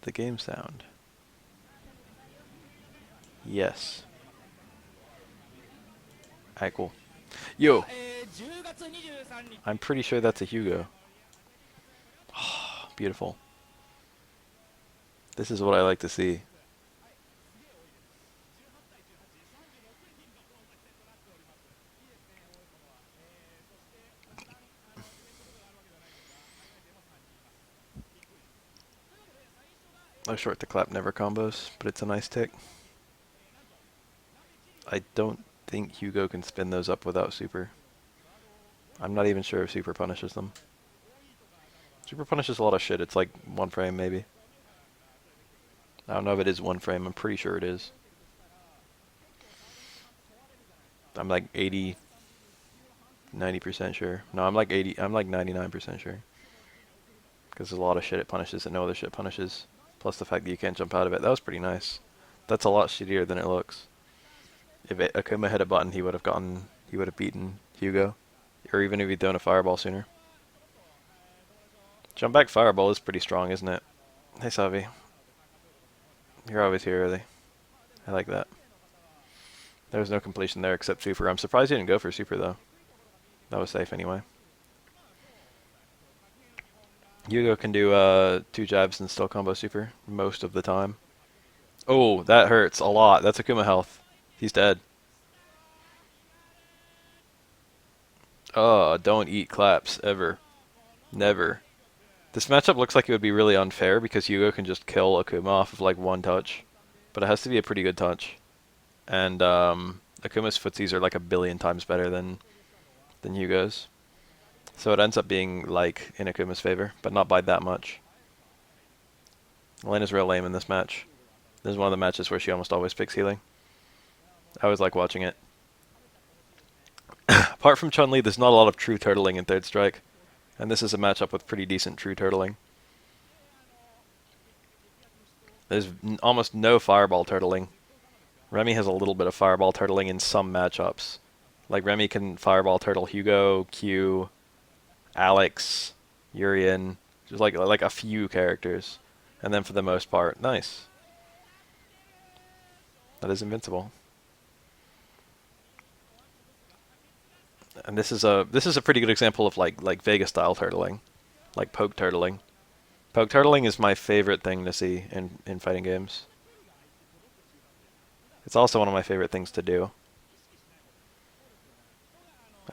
the game sound? Yes. Alright, cool. Yo! I'm pretty sure that's a Hugo. Beautiful. This is what I like to see. No short to clap never combos, but it's a nice tick. I don't think Hugo can spin those up without super. I'm not even sure if super punishes them. Super punishes a lot of shit. It's like one frame maybe. I don't know if it is one frame. I'm pretty sure it is. I'm like 80, 90% sure. No, I'm like 99% sure. Because there's a lot of shit it punishes that no other shit punishes. Plus the fact that you can't jump out of it. That was pretty nice. That's a lot shittier than it looks. If Akuma hit a button, he would have beaten Hugo. Or even if he'd thrown a fireball sooner. Jump back fireball is pretty strong, isn't it? Hey, Savi. You're always here early. I like that. There was no completion there except super. I'm surprised you didn't go for super, though. That was safe anyway. Hugo can do 2 jabs and still combo super most of the time. Oh, that hurts a lot. That's Akuma health. He's dead. Oh, don't eat claps, ever. Never. This matchup looks like it would be really unfair because Hugo can just kill Akuma off of like one touch. But it has to be a pretty good touch. And Akuma's footsies are like a billion times better than Hugo's. So it ends up being like in Akuma's favor, but not by that much. Elena's real lame in this match. This is one of the matches where she almost always picks healing. I always like watching it. Apart from Chun-Li, there's not a lot of true turtling in Third Strike. And this is a matchup with pretty decent true turtling. There's almost no fireball turtling. Remy has a little bit of fireball turtling in some matchups. Like Remy can fireball turtle Hugo, Q, Alex, Yurian, just like a few characters. And then for the most part, nice. That is invincible. And this is a pretty good example of like Vega style turtling, like poke turtling. Poke turtling is my favorite thing to see in fighting games. It's also one of my favorite things to do.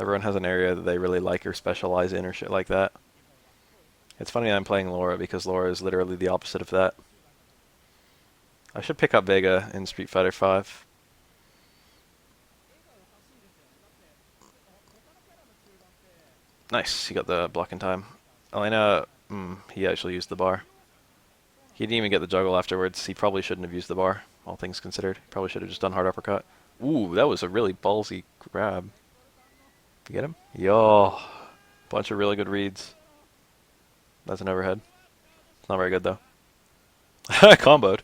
Everyone has an area that they really like or specialize in or shit like that. It's funny I'm playing Laura because Laura is literally the opposite of that. I should pick up Vega in Street Fighter V. Nice, he got the block in time. Elena, he actually used the bar. He didn't even get the juggle afterwards. He probably shouldn't have used the bar, all things considered. Probably should have just done hard uppercut. Ooh, that was a really ballsy grab. You get him? Yo, bunch of really good reads. That's an overhead. It's not very good though. Comboed.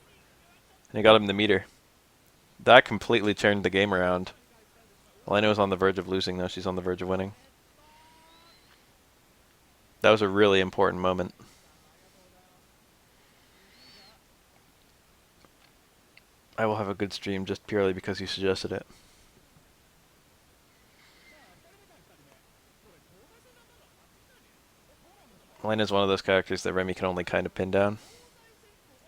And he got him the meter. That completely turned the game around. Elena was on the verge of losing, though. She's on the verge of winning. That was a really important moment. I will have a good stream just purely because you suggested it. Elena's one of those characters that Remy can only kind of pin down.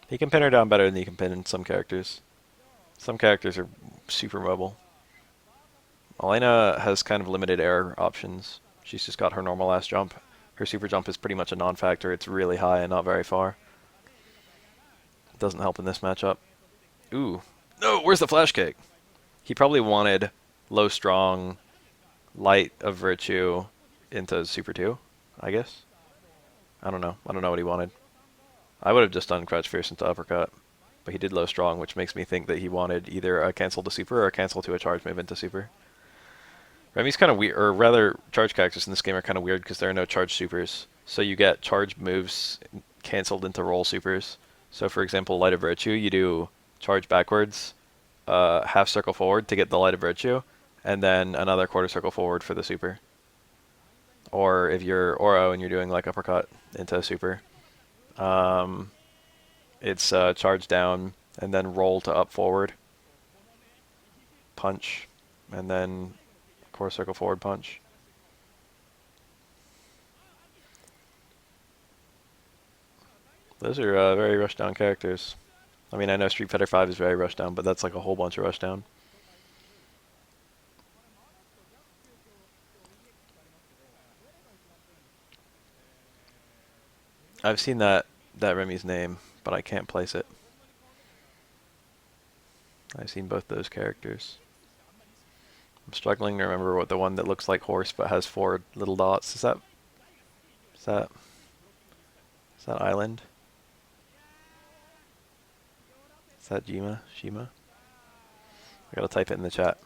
He can pin her down better than he can pin some characters. Some characters are super mobile. Elena has kind of limited air options. She's just got her normal ass jump. Her super jump is pretty much a non-factor. It's really high and not very far. It doesn't help in this matchup. Ooh. No, where's the flash kick? He probably wanted low strong, light of virtue into super 2, I guess. I don't know. I don't know what he wanted. I would have just done crouch fierce into uppercut. But he did low strong, which makes me think that he wanted either a cancel to super or a cancel to a charge move into super. Remy's kind of weird, or rather, charge characters in this game are kind of weird because there are no charge supers. So you get charge moves canceled into roll supers. So for example, Light of Virtue, you do charge backwards, half circle forward to get the Light of Virtue, and then another quarter circle forward for the super. Or if you're Oro and you're doing like uppercut into super. It's charge down and then roll to up forward, punch, and then core circle forward punch. Those are very rushdown characters. I mean, I know Street Fighter V is very rushdown, but that's like a whole bunch of rushdown. I've seen that Remy's name, but I can't place it. I've seen both those characters. I'm struggling to remember what the one that looks like horse but has 4 little dots. Is that Island? Is that Shima? I gotta type it in the chat.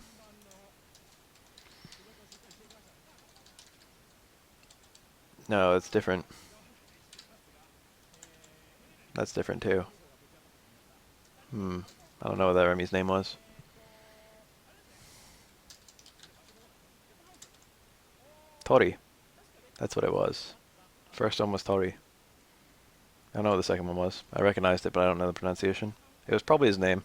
No, it's different. That's different too. I don't know what that Remy's name was. Tori. That's what it was. First one was Tori. I don't know what the second one was. I recognized it, but I don't know the pronunciation. It was probably his name.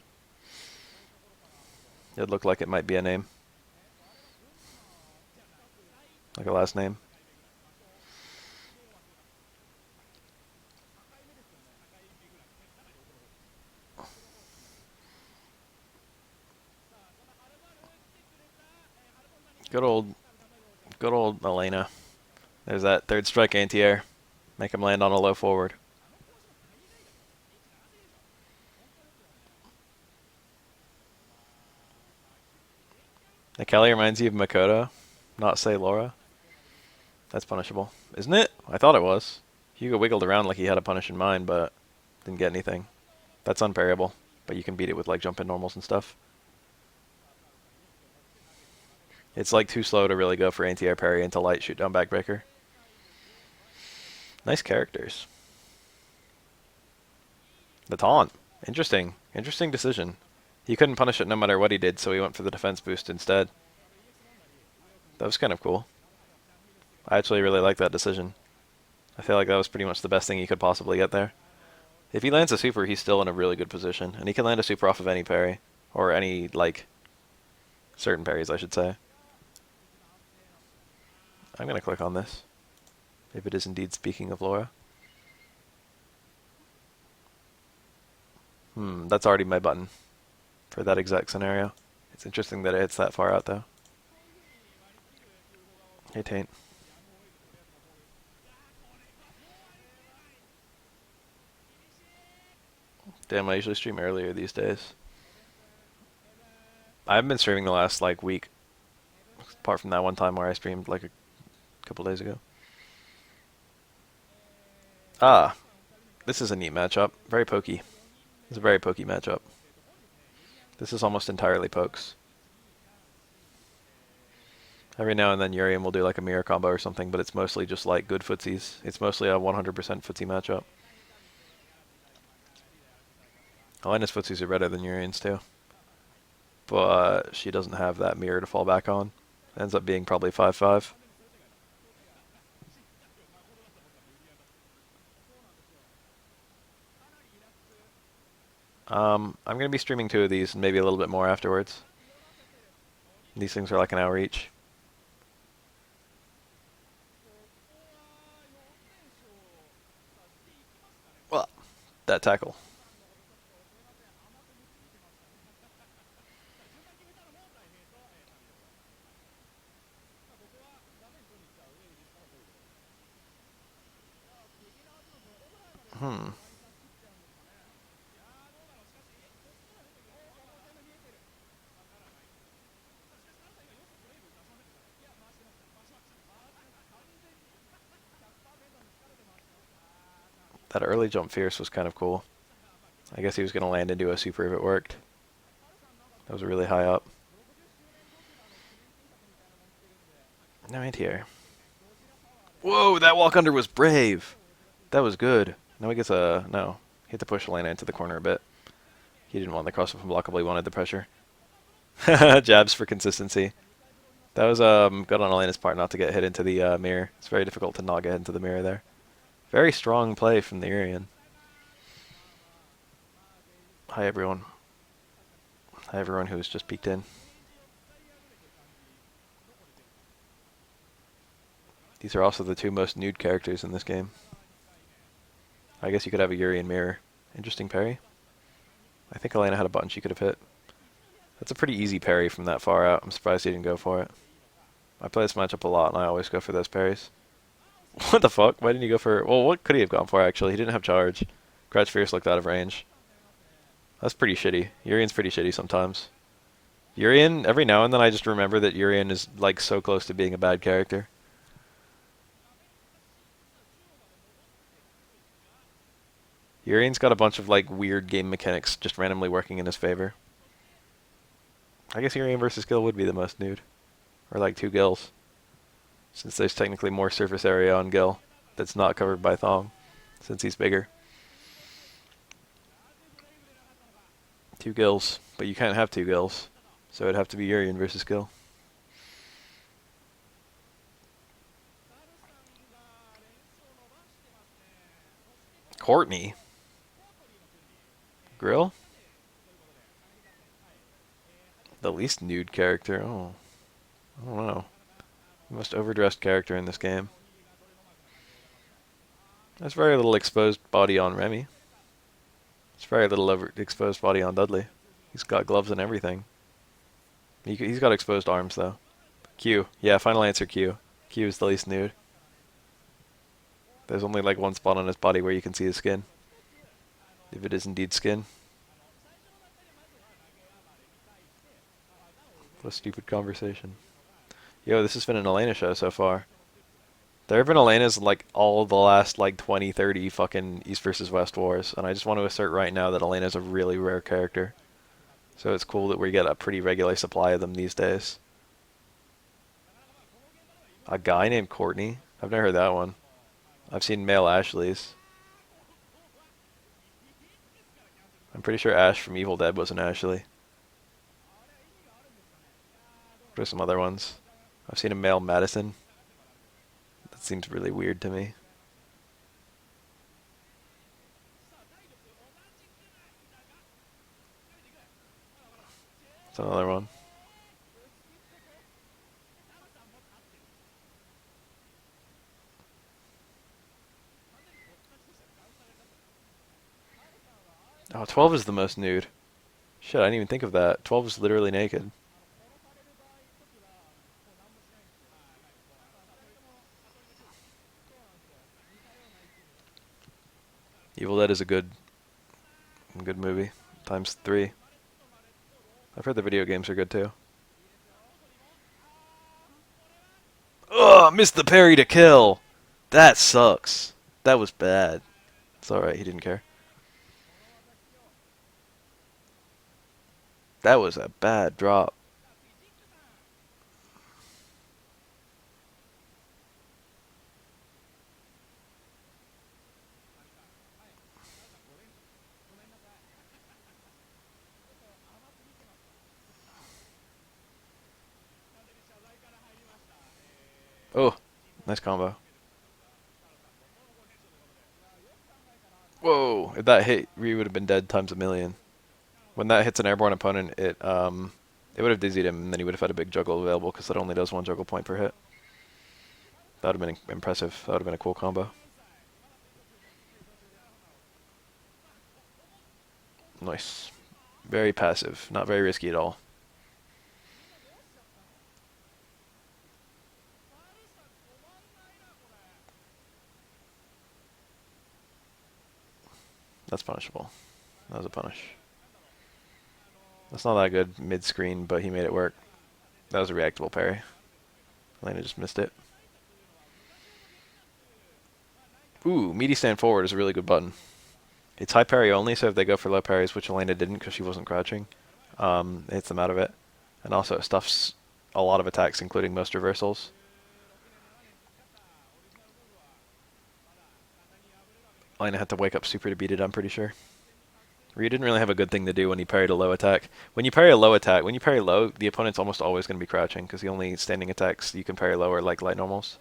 It looked like it might be a name. Like a last name. Good old Elena. There's that third strike anti-air. Make him land on a low forward. The Kelly reminds you of Makoto, not say Laura. That's punishable, isn't it? I thought it was. Hugo wiggled around like he had a punish in mind, but didn't get anything. That's unparryable, but you can beat it with like jump in normals and stuff. It's like too slow to really go for anti-air parry into light shoot down backbreaker. Nice characters. The taunt. Interesting. Interesting decision. He couldn't punish it no matter what he did, so he went for the defense boost instead. That was kind of cool. I actually really like that decision. I feel like that was pretty much the best thing he could possibly get there. If he lands a super, he's still in a really good position. And he can land a super off of any parry. Or any, like, certain parries, I should say. I'm going to click on this. If it is indeed speaking of Laura. That's already my button. For that exact scenario. It's interesting that it hits that far out, though. Hey, Taint. Damn, I usually stream earlier these days. I haven't been streaming the last, like, week. Apart from that one time where I streamed, like, a couple days ago. Ah. This is a neat matchup. Very pokey. It's a very pokey matchup. This is almost entirely pokes. Every now and then Yurian will do like a mirror combo or something, but it's mostly just like good footsies. It's mostly a 100% footsie matchup. Elena's footsies are better than Yurian's too. But she doesn't have that mirror to fall back on. Ends up being probably 5-5. I'm going to be streaming 2 of these and maybe a little bit more afterwards. These things are like an hour each. Well, that tackle. That early jump fierce was kind of cool. I guess he was going to land into a super if it worked. That was really high up. No anti-air. Whoa, that walk under was brave. That was good. Now he gets a... No. He had to push Elena into the corner a bit. He didn't want the crossover unblockable. He wanted the pressure. Jabs for consistency. That was good on Elena's part not to get hit into the mirror. It's very difficult to not get into the mirror there. Very strong play from the Yurian. Hi everyone. Hi everyone who's just peeked in. These are also the two most nude characters in this game. I guess you could have a Yurian mirror. Interesting parry. I think Elena had a button she could have hit. That's a pretty easy parry from that far out. I'm surprised he didn't go for it. I play this matchup a lot, and I always go for those parries. What the fuck? Why didn't he go for... Well, what could he have gone for, actually? He didn't have charge. Crouch Fierce looked out of range. That's pretty shitty. Yurian's pretty shitty sometimes. Yurian, every now and then I just remember that Yurian is, like, so close to being a bad character. Yurian's got a bunch of, like, weird game mechanics just randomly working in his favor. I guess Yurian versus Gil would be the most nude. Or, like, two Gils. Since there's technically more surface area on Gil that's not covered by Thong, since he's bigger. Two Gils, but you can't have two Gils, so it'd have to be Yurian versus Gil. Courtney? Grill? The least nude character? Oh, I don't know. The most overdressed character in this game. There's very little exposed body on Remy. There's very little exposed body on Dudley. He's got gloves and everything. He's got exposed arms, though. Q. Yeah, final answer Q. Q is the least nude. There's only like one spot on his body where you can see his skin. If it is indeed skin. What a stupid conversation. Yo, this has been an Elena show so far. There have been Elenas like all the last like 20, 30 fucking East versus West wars, and I just want to assert right now that Elena's a really rare character. So it's cool that we get a pretty regular supply of them these days. A guy named Courtney? I've never heard that one. I've seen male Ashleys. I'm pretty sure Ash from Evil Dead was an Ashley. What are some other ones? I've seen a male Madison. That seems really weird to me. That's another one. Oh, 12 is the most nude. Shit, I didn't even think of that. 12 is literally naked. Evil Dead is a good movie. Times 3. I've heard the video games are good too. Ugh, missed the parry to kill! That sucks. That was bad. It's alright, he didn't care. That was a bad drop. Oh, nice combo. Whoa, if that hit, Ryu would have been dead times a million. When that hits an airborne opponent, it would have dizzied him, and then he would have had a big juggle available because it only does one juggle point per hit. That would have been impressive. That would have been a cool combo. Nice. Very passive. Not very risky at all. That's punishable. That was a punish. That's not that good mid-screen, but he made it work. That was a reactable parry. Elena just missed it. Ooh, meaty stand forward is a really good button. It's high parry only, so if they go for low parries, which Elena didn't because she wasn't crouching, it hits them out of it. And also it stuffs a lot of attacks, including most reversals. Elena had to wake up super to beat it, I'm pretty sure. Ryu didn't really have a good thing to do when he parried a low attack. When you parry a low attack, when you parry low, the opponent's almost always going to be crouching because the only standing attacks you can parry low are like light normals.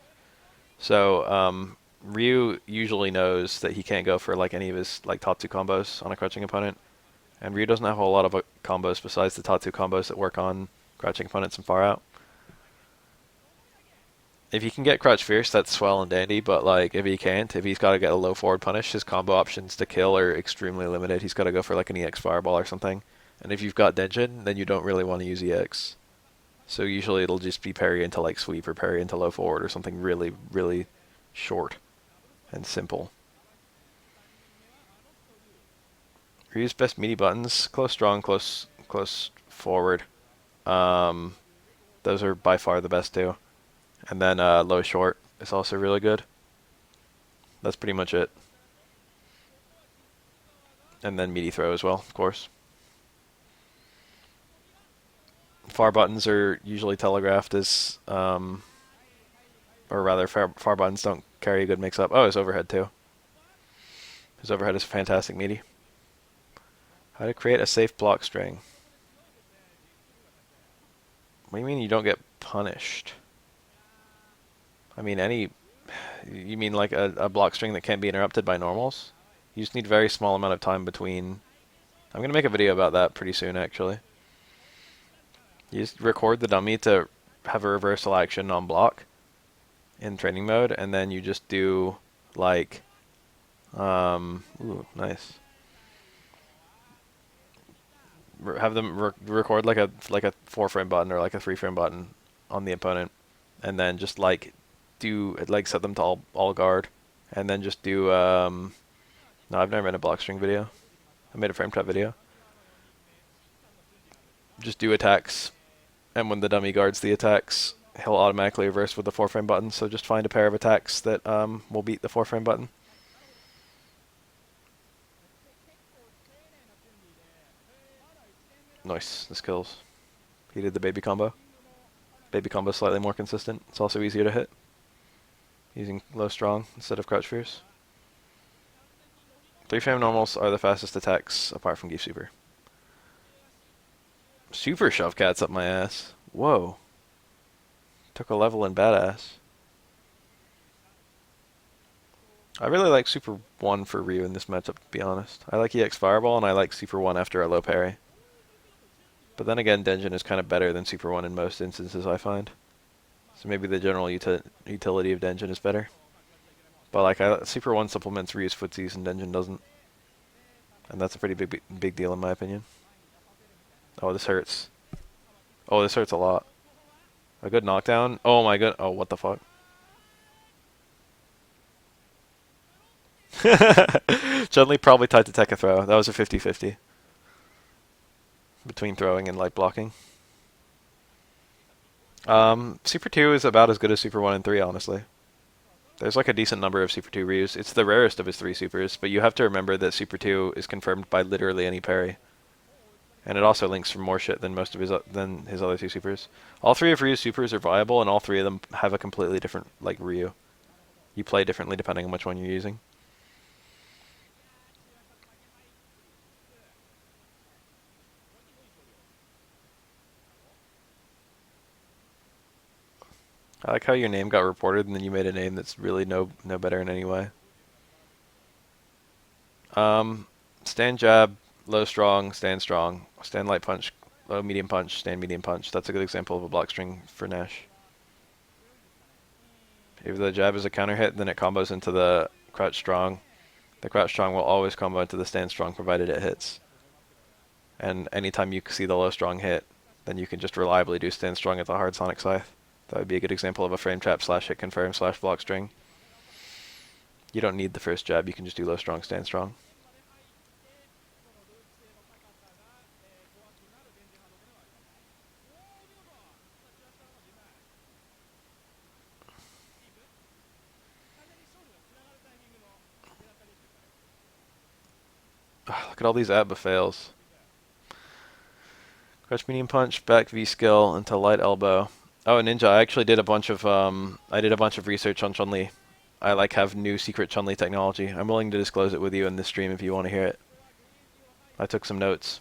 So Ryu usually knows that he can't go for like any of his like top two combos on a crouching opponent, And Ryu doesn't have a whole lot of combos besides the Tatsu combos that work on crouching opponents and far out. If he can get Crouch Fierce, that's swell and dandy, but like if he can't, if he's got to get a low forward punish, his combo options to kill are extremely limited. He's got to go for like an EX Fireball or something. And if you've got Denjin, then you don't really want to use EX. So usually it'll just be parry into like sweep or parry into low forward or something really, really short and simple. Ryu's best meaty buttons, close strong, close forward. Those are by far the best too. And then low short is also really good. That's pretty much it. And then meaty throw as well, of course. Far buttons are usually telegraphed as, or rather, far buttons don't carry a good mix-up. Oh, his overhead too. His overhead is fantastic meaty. How to create a safe block string. What do you mean you don't get punished? I mean you mean like a block string that can't be interrupted by normals? You just need a very small amount of time between. I'm going to make a video about that pretty soon, actually. You just record the dummy to have a reversal action on block in training mode, and then you just do like, ooh, nice. Have them record like a 4-frame button or like a 3-frame button on the opponent, and then just like set them to all guard, and then just do no, I've never made a block string video. I made a frame trap video. Just do attacks, and when the dummy guards the attacks, he'll automatically reverse with the 4-frame button. So just find a pair of attacks that will beat the 4-frame button. Nice, this kills. He did the baby combo. Baby combo slightly more consistent. It's also easier to hit. Using low strong instead of crouch fierce. 3-frame normals are the fastest attacks apart from Geef Super. Super shove cats up my ass. Whoa. Took a level in badass. I really like Super 1 for Ryu in this matchup, to be honest. I like EX Fireball, and I like Super 1 after a low parry. But then again, Denjin is kind of better than Super 1 in most instances, I find. So maybe the general utility of Denjin is better. But like, Super 1 supplements Ryu's footsies and Denjin doesn't. And that's a pretty big deal in my opinion. Oh, this hurts. Oh, this hurts a lot. A good knockdown. Oh my god. Oh, what the fuck. Chun-Li probably tied to Tekka throw. That was a 50-50. Between throwing and light blocking. Super 2 is about as good as Super 1 and 3, honestly. There's like a decent number of Super 2 Ryus. It's the rarest of his 3 supers, but you have to remember that Super 2 is confirmed by literally any parry. And it also links for more shit than most of his other 2 supers. All 3 of Ryu's supers are viable, and all 3 of them have a completely different like Ryu. You play differently depending on which one you're using. I like how your name got reported and then you made a name that's really no better in any way. Stand jab, low strong, stand strong. Stand light punch, low medium punch, stand medium punch. That's a good example of a block string for Nash. If the jab is a counter hit, then it combos into the crouch strong. The crouch strong will always combo into the stand strong provided it hits. And anytime you see the low strong hit, then you can just reliably do stand strong at the hard sonic scythe. That would be a good example of a frame trap / hit confirm / block string. You don't need the first jab, you can just do low strong, stand strong. Look at all these Abba fails. Crouch medium punch, back V skill into light elbow. Oh, Ninja, I actually did a bunch of research on Chun-Li. I like have new secret Chun-Li technology. I'm willing to disclose it with you in this stream if you want to hear it. I took some notes.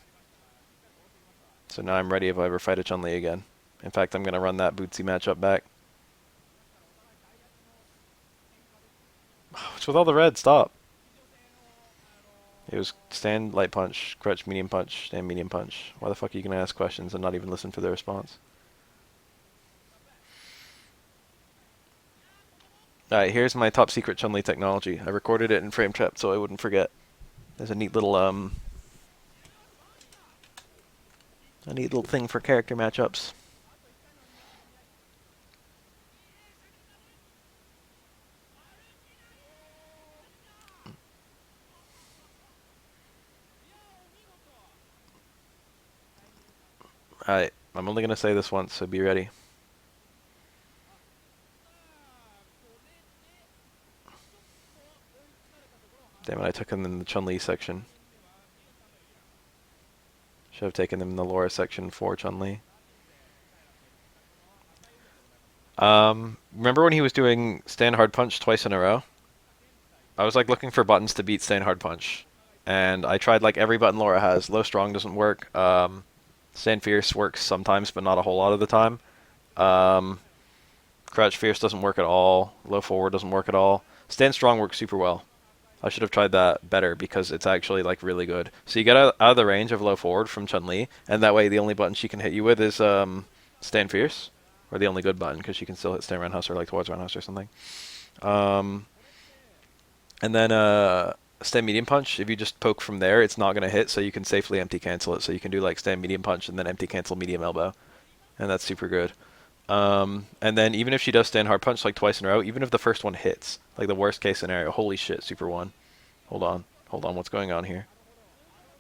So now I'm ready if I ever fight a Chun-Li again. In fact, I'm going to run that Bootsy matchup back. What's with all the red? Stop. It was stand, light punch, crouch, medium punch, stand, medium punch. Why the fuck are you gonna ask questions and not even listen for the response? Alright, here's my top secret Chun-Li technology. I recorded it in frame trap so I wouldn't forget. There's a neat little thing for character matchups. Alright, I'm only gonna say this once, so be ready. Damn it, I took him in the Chun-Li section. Should have taken him in the Laura section for Chun-Li. Remember when he was doing stand hard punch twice in a row? I was like looking for buttons to beat stand hard punch. And I tried like every button Laura has. Low strong doesn't work. Stand fierce works sometimes, but not a whole lot of the time. Crouch fierce doesn't work at all. Low forward doesn't work at all. Stand strong works super well. I should have tried that better because it's actually like really good. So you get out of the range of low forward from Chun-Li, and that way the only button she can hit you with is stand fierce, or the only good button because she can still hit stand roundhouse or like towards roundhouse or something. And then stand medium punch. If you just poke from there, it's not gonna hit, so you can safely empty cancel it. So you can do like stand medium punch and then empty cancel medium elbow, and that's super good. And then even if she does stand hard punch like twice in a row, even if the first one hits, like the worst case scenario, holy shit, Super 1. Hold on, what's going on here?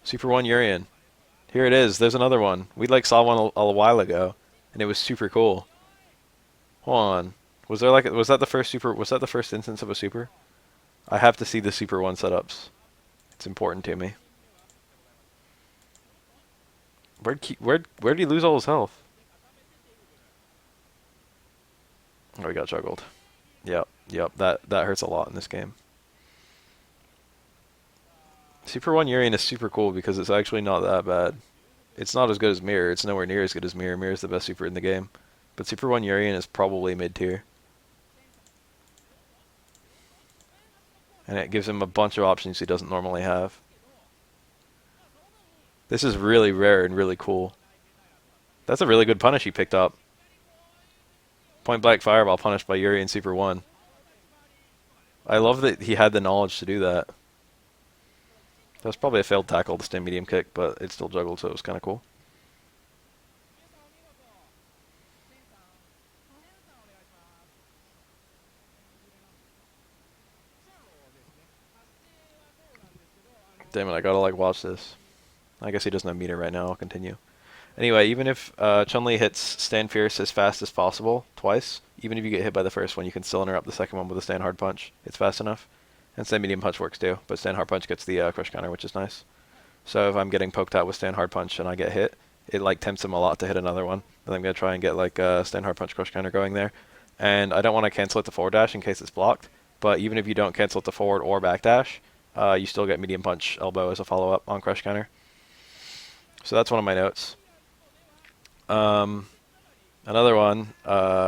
Super 1 Yurian. Here it is, there's another one. We like saw one a while ago, and it was super cool. Hold on. Was that the first instance of a super? I have to see the Super 1 setups. It's important to me. Where'd he lose all his health? Oh, he got juggled. Yep, that hurts a lot in this game. Super 1 Yurian is super cool because it's actually not that bad. It's not as good as Mirror. It's nowhere near as good as Mirror. Mirror is the best super in the game. But Super 1 Yurian is probably mid-tier. And it gives him a bunch of options he doesn't normally have. This is really rare and really cool. That's a really good punish he picked up. Point blank fireball punished by Yuri in Super 1. I love that he had the knowledge to do that. That was probably a failed tackle to stand medium kick, but it still juggled, so it was kind of cool. Damn it, I gotta like watch this. I guess he doesn't have meter right now, I'll continue. Anyway, even if Chun-Li hits stand fierce as fast as possible, twice, even if you get hit by the first one, you can still interrupt the second one with a stand hard punch. It's fast enough. And stand medium punch works too, but stand hard punch gets the crush counter, which is nice. So if I'm getting poked out with stand hard punch and I get hit, it like tempts him a lot to hit another one. And I'm gonna try and get like stand hard punch crush counter going there. And I don't want to cancel it to forward dash in case it's blocked. But even if you don't cancel it to forward or back dash, you still get medium punch elbow as a follow up on crush counter. So that's one of my notes. Another one,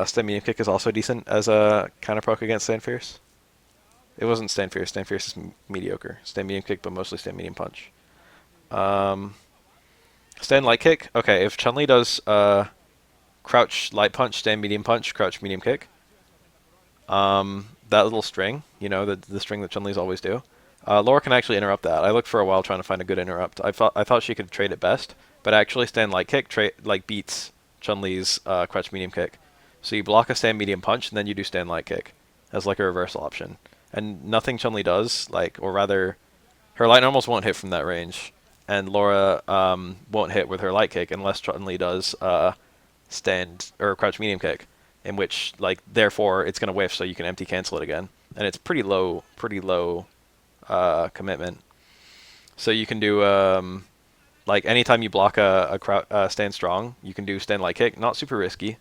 stand medium kick is also decent as a counter poke against stand fierce. It wasn't stand fierce. Stand fierce is mediocre. Stand medium kick, but mostly stand medium punch. Stand light kick. Okay, if Chun-Li does crouch light punch, stand medium punch, crouch medium kick. That little string, you know, the string that Chun-Li's always do. Laura can actually interrupt that. I looked for a while trying to find a good interrupt. I thought she could trade it best, but actually stand light kick beats Chun-Li's crouch medium kick. So you block a stand medium punch, and then you do stand light kick as like a reversal option. And nothing Chun-Li does, like, or rather, her light normals won't hit from that range, and Laura won't hit with her light kick unless Chun-Li does stand or crouch medium kick, in which like therefore it's gonna whiff, so you can empty cancel it again, and it's pretty low commitment. So you can do like anytime you block a stand strong, you can do stand light kick. Not super risky.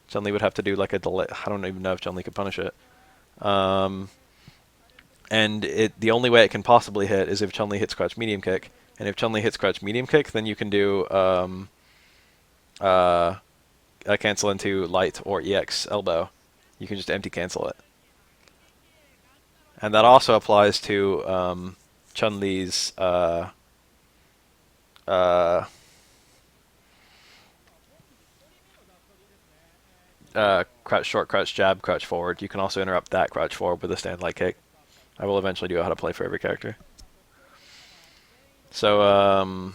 Chun-Li would have to do like a delay. I don't even know if Chun-Li could punish it. And the only way it can possibly hit is if Chun-Li hits crouch medium kick. And if Chun-Li hits crouch medium kick, then you can do a cancel into light or EX elbow. You can just empty cancel it. And that also applies to Chun-Li's uh, crouch short, crouch jab, crouch forward. You can also interrupt that crouch forward with a stand light kick. I will eventually do how to play for every character. So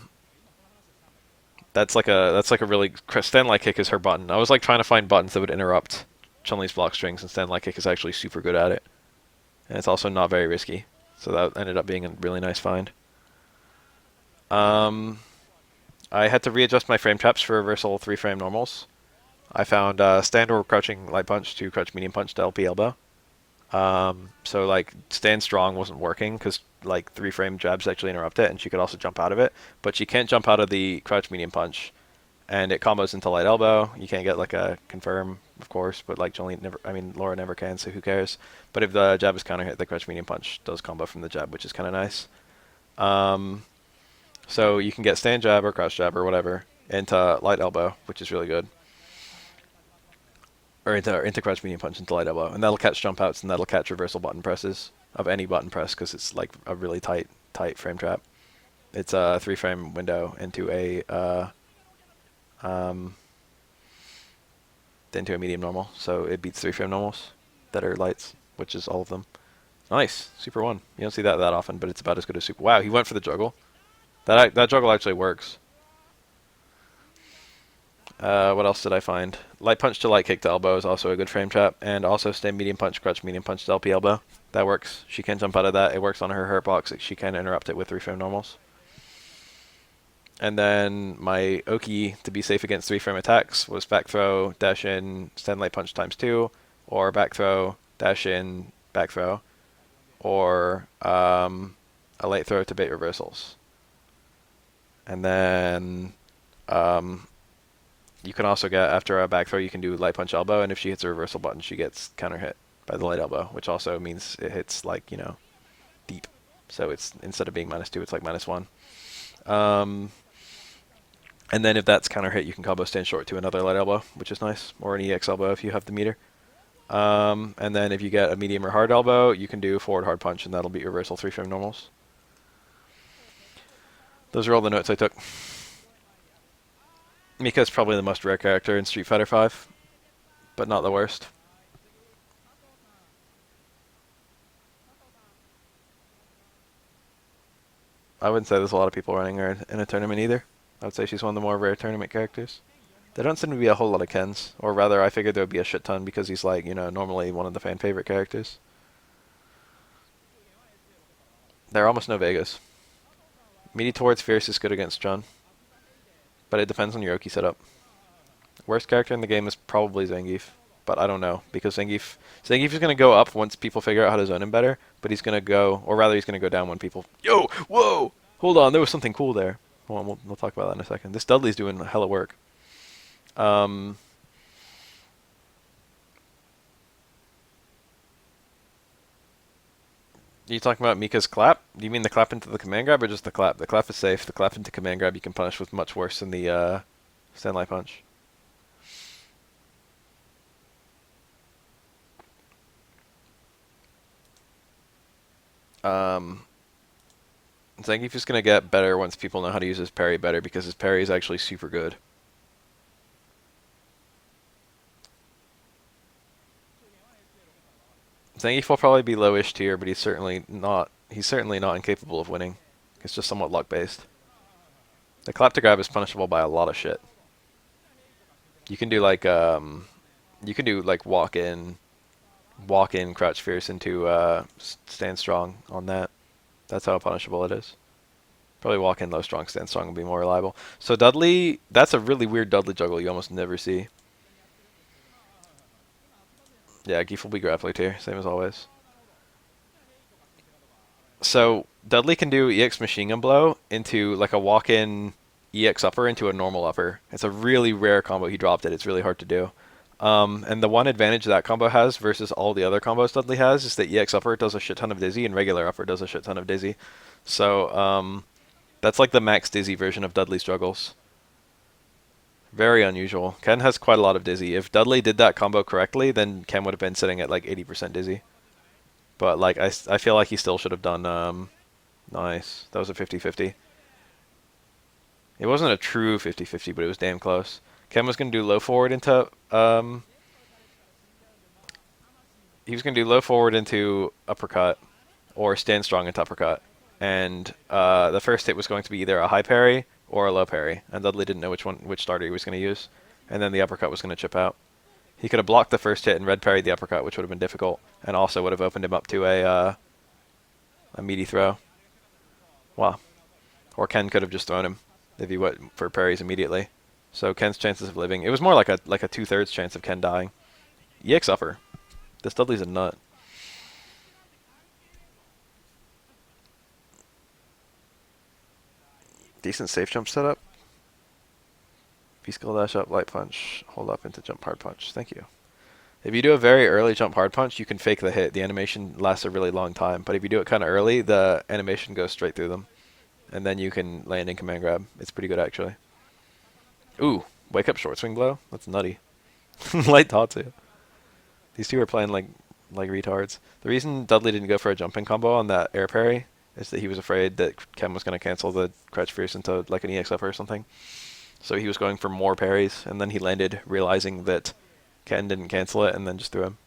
that's like a really stand light kick is her button. I was like trying to find buttons that would interrupt Chun-Li's block strings, and stand light kick is actually super good at it, and it's also not very risky. So that ended up being a really nice find. I had to readjust my frame traps for reversal 3-frame normals. I found stand or crouching light punch to crouch medium punch to LP elbow. So like stand strong wasn't working because like 3-frame jabs actually interrupt it, and she could also jump out of it, but she can't jump out of the crouch medium punch, and it combos into light elbow. You can't get like a confirm, of course, but like Chun-Li never, I mean Laura never can, so who cares? But if the jab is counter hit, the crouch medium punch does combo from the jab, which is kind of nice. So you can get stand jab or crouch jab or whatever into light elbow, which is really good. Or into crouch medium punch into light elbow, and that'll catch jump outs, and that'll catch reversal button presses of any button press because it's like a really tight frame trap. It's a 3-frame window into a medium normal, so it beats 3-frame normals that are lights, which is all of them. Nice, super one. You don't see that often, but it's about as good as super. Wow, he went for the juggle. That juggle actually works. What else did I find? Light punch to light kick to elbow is also a good frame trap, and also stand medium punch, crouch medium punch to LP elbow. That works. She can jump out of that. It works on her hurt box. She can interrupt it with 3-frame normals. And then my Oki to be safe against 3-frame attacks was back throw, dash in, stand light punch ×2, or back throw, dash in, back throw, or a light throw to bait reversals. And then you can also get, after a back throw, you can do light punch elbow, and if she hits a reversal button, she gets counter hit by the light elbow, which also means it hits like, you know, deep. So it's, instead of being -2, it's like -1. And then if that's counter hit, you can combo stand short to another light elbow, which is nice, or an EX elbow if you have the meter. And then if you get a medium or hard elbow, you can do forward hard punch, and that'll beat reversal 3-frame normals. Those are all the notes I took. Mika's probably the most rare character in Street Fighter V, but not the worst. I wouldn't say there's a lot of people running her in a tournament either. I would say she's one of the more rare tournament characters. There don't seem to be a whole lot of Kens, or rather I figured there would be a shit ton because he's like, you know, normally one of the fan favorite characters. There are almost no Vegas. Meaty towards Fierce is good against Chun, but it depends on your Oki setup. Worst character in the game is probably Zangief, but I don't know, because Zangief is going to go up once people figure out how to zone him better, but he's going to go, or rather he's going to go down when people... Yo! Whoa! Hold on, there was something cool there. Hold on, we'll talk about that in a second. This Dudley's doing hella work. You talking about Mika's clap? Do you mean the clap into the command grab or just the clap? The clap is safe. The clap into command grab you can punish with much worse than the stand light punch. Zangief is going to get better once people know how to use his parry better, because his parry is actually super good. Zangief will probably be lowish tier, but he's certainly not incapable of winning. It's just somewhat luck based. The clap to grab is punishable by a lot of shit. You can do like walk in crouch fierce into stand strong on that. That's how punishable it is. Probably walk in low strong, stand strong will be more reliable. So Dudley, that's a really weird Dudley juggle you almost never see. Yeah, Geef will be grappler tier, same as always. So Dudley can do EX machine gun blow into like a walk-in EX upper into a normal upper. It's a really rare combo. He dropped it. It's really hard to do. And the one advantage that combo has versus all the other combos Dudley has is that EX upper does a shit ton of dizzy and regular upper does a shit ton of dizzy. So that's like the max dizzy version of Dudley struggles. Very unusual. Ken has quite a lot of dizzy. If Dudley did that combo correctly, then Ken would have been sitting at like 80% dizzy. But like I feel like he still should have done Nice. That was a 50-50. It wasn't a true 50-50, but it was damn close. Ken was going to do low forward into he was going to do low forward into uppercut or stand strong into uppercut. And the first hit was going to be either a high parry or a low parry, and Dudley didn't know which starter he was going to use. And then the uppercut was going to chip out. He could have blocked the first hit and red parried the uppercut, which would have been difficult, and also would have opened him up to a meaty throw. Wow. Or Ken could have just thrown him if he went for parries immediately. So Ken's chances of living, it was more like a 2/3 chance of Ken dying. EX upper. This Dudley's a nut. Decent safe jump setup. V-skill dash up, light punch, hold up into jump hard punch. Thank you. If you do a very early jump hard punch, you can fake the hit. The animation lasts a really long time. But if you do it kind of early, the animation goes straight through them. And then you can land in command grab. It's pretty good, actually. Ooh, wake up short swing blow? That's nutty. Light Tatsu. These two are playing like retards. The reason Dudley didn't go for a jumping combo on that air parry is that he was afraid that Ken was going to cancel the Crouch Fierce into like an EX upper or something. So he was going for more parries, and then he landed realizing that Ken didn't cancel it, and then just threw him.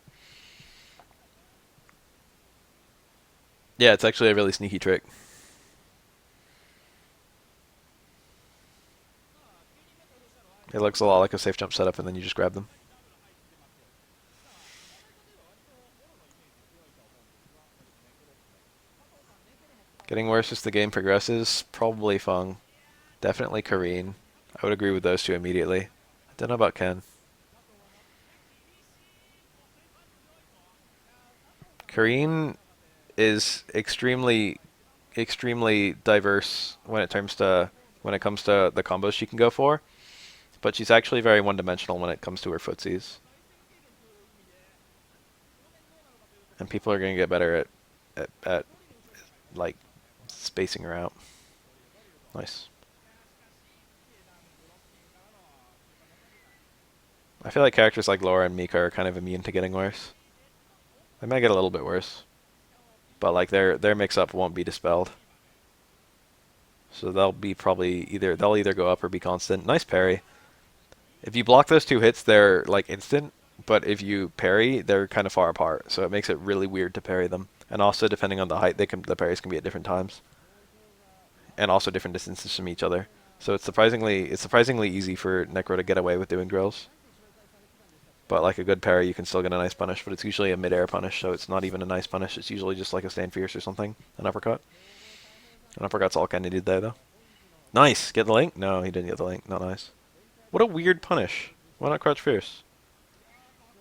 Yeah, it's actually a really sneaky trick. It looks a lot like a safe jump setup, and then you just grab them. Getting worse as the game progresses. Probably Feng. Definitely Kareen. I would agree with those two immediately. I don't know about Ken. Kareen is extremely diverse when it comes to the combos she can go for, but she's actually very one-dimensional when it comes to her footsies. And people are going to get better at like spacing her out. Nice. I feel like characters like Laura and Mika are kind of immune to getting worse. They might get a little bit worse, but like their mix-up won't be dispelled. So they'll either go up or be constant. Nice parry. If you block those two hits, they're like instant, but if you parry, they're kind of far apart. So it makes it really weird to parry them. And also, depending on the height, the parries can be at different times, and also different distances from each other. So it's surprisingly easy for Necro to get away with doing drills. But like a good parry, you can still get a nice punish, but it's usually a mid-air punish, so it's not even a nice punish. It's usually just like a stand fierce or something, an uppercut. An uppercut's all Ken needed there, though. Nice! Get the link? No, he didn't get the link. Not nice. What a weird punish. Why not crouch fierce?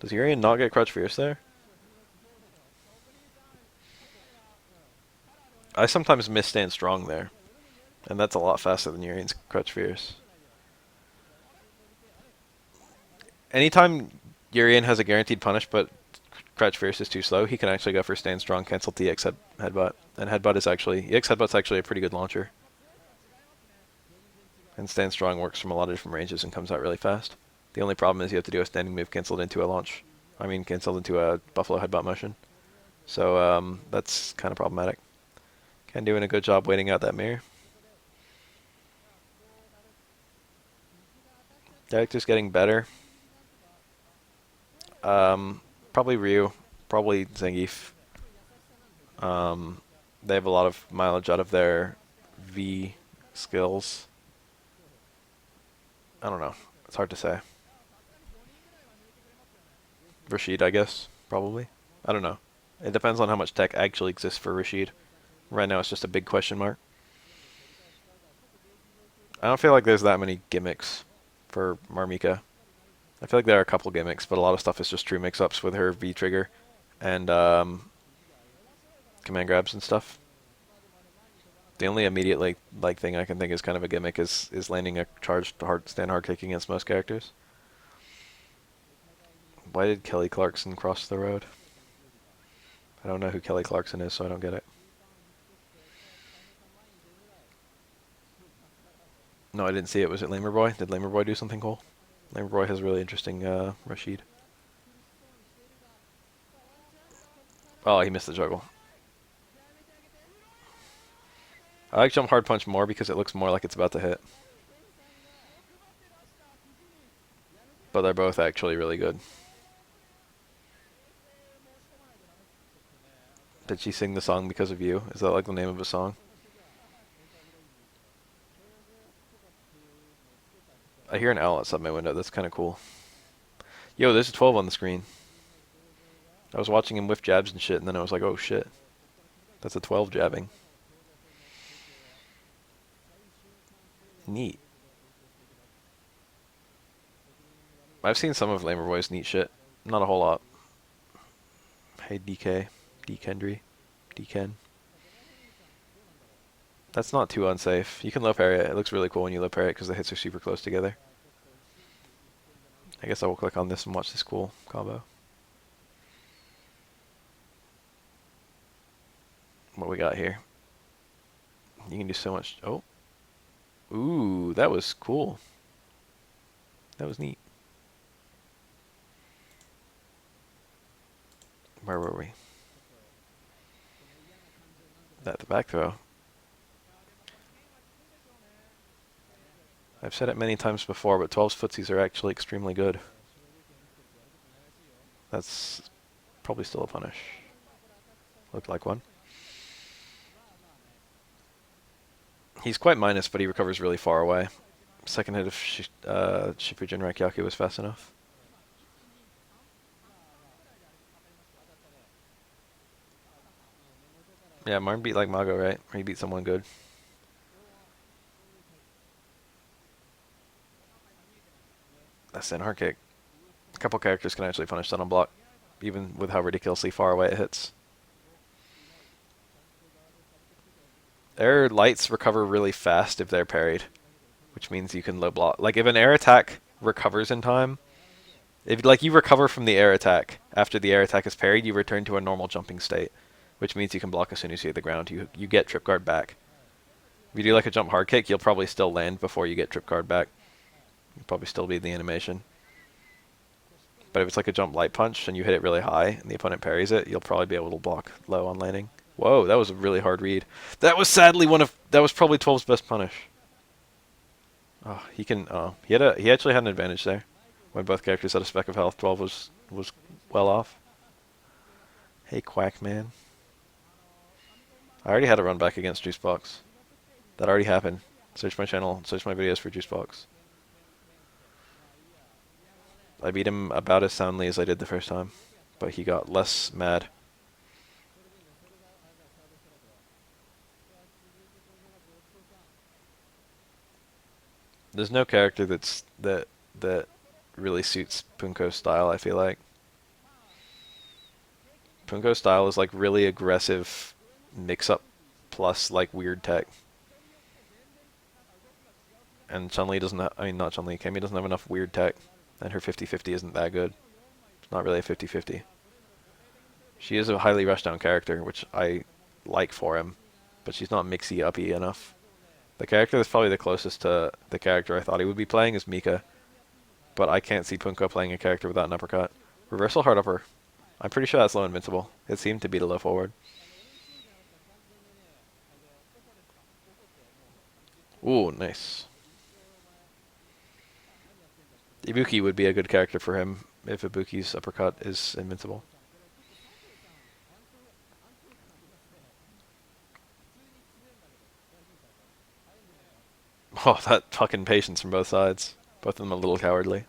Does Yurian not get crouch fierce there? I sometimes miss stand strong there, and that's a lot faster than Yurian's crouch fierce. Anytime Yurian has a guaranteed punish, but crouch fierce is too slow, he can actually go for stand strong, cancel TX headbutt, and EX headbutt's actually a pretty good launcher. And stand strong works from a lot of different ranges and comes out really fast. The only problem is you have to do a standing move canceled into a launch. Canceled into a buffalo headbutt motion. So that's kind of problematic. Ken doing a good job waiting out that mirror. Character's getting better. Probably Ryu. Probably Zangief. They have a lot of mileage out of their V skills. I don't know. It's hard to say. Rashid, I guess. Probably. I don't know. It depends on how much tech actually exists for Rashid. Right now it's just a big question mark. I don't feel like there's that many gimmicks for Marmika. I feel like there are a couple gimmicks, but a lot of stuff is just true mix-ups with her V-trigger and command grabs and stuff. The only immediate thing I can think is kind of a gimmick is landing a charged stand hard kick against most characters. Why did Kelly Clarkson cross the road? I don't know who Kelly Clarkson is, so I don't get it. No, I didn't see it. Was it Lamer Boy? Did Lamer Boy do something cool? Lamer Boy has really interesting Rashid. Oh, he missed the juggle. I like jump hard punch more because it looks more like it's about to hit. But they're both actually really good. Did she sing the song because of you? Is that like the name of a song? I hear an owl outside my window. That's kind of cool. Yo, there's a 12 on the screen. I was watching him whiff jabs and shit, and then I was like, oh shit. That's a 12 jabbing. Neat. I've seen some of Lamerboy's neat shit. Not a whole lot. Hey, DK. D-Kendry. D-Ken. That's not too unsafe. You can low parry it. It looks really cool when you low parry it because the hits are super close together. I guess I will click on this and watch this cool combo. What we got here? You can do so much. Oh. Ooh, that was cool. That was neat. Where were we? At the back throw. I've said it many times before, but 12's footsies are actually extremely good. That's probably still a punish. Looked like one. He's quite minus, but he recovers really far away. Second hit of Shifujin Raikyaku was fast enough. Yeah, Martin beat like Mago, right? Or he beat someone good. That's an hard kick. A couple characters can actually punish that on block, even with how ridiculously far away it hits. Air lights recover really fast if they're parried, which means you can low block. Like if an air attack recovers in time, if like you recover from the air attack after the air attack is parried, you return to a normal jumping state, which means you can block as soon as you hit the ground. You get trip guard back. If you do like a jump hard kick, you'll probably still land before you get trip guard back. You'll probably still be in the animation. But if it's like a jump light punch and you hit it really high and the opponent parries it, you'll probably be able to block low on landing. Whoa, that was a really hard read. That was sadly that was probably 12's best punish. Oh, he can. Oh, he actually had an advantage there. When both characters had a speck of health, 12 was well off. Hey, Quack Man. I already had a run back against Juicebox. That already happened. Search my channel, search my videos for Juicebox. I beat him about as soundly as I did the first time, but he got less mad. There's no character that really suits Punko's style, I feel like. Punko's style is like really aggressive mix-up plus like weird tech. And Chun-Li doesn't have, I mean not Chun-Li, Cammy doesn't have enough weird tech, and her 50-50 isn't that good. It's not really a 50-50. She is a highly rushdown character, which I like for him, but she's not mixy-uppy enough. The character that's probably the closest to the character I thought he would be playing is Mika, but I can't see Punko playing a character without an uppercut. Reversal hard upper. I'm pretty sure that's low invincible. It seemed to be the low forward. Ooh, nice. Ibuki would be a good character for him if Ibuki's uppercut is invincible. Oh, that fucking patience from both sides. Both of them a little cowardly.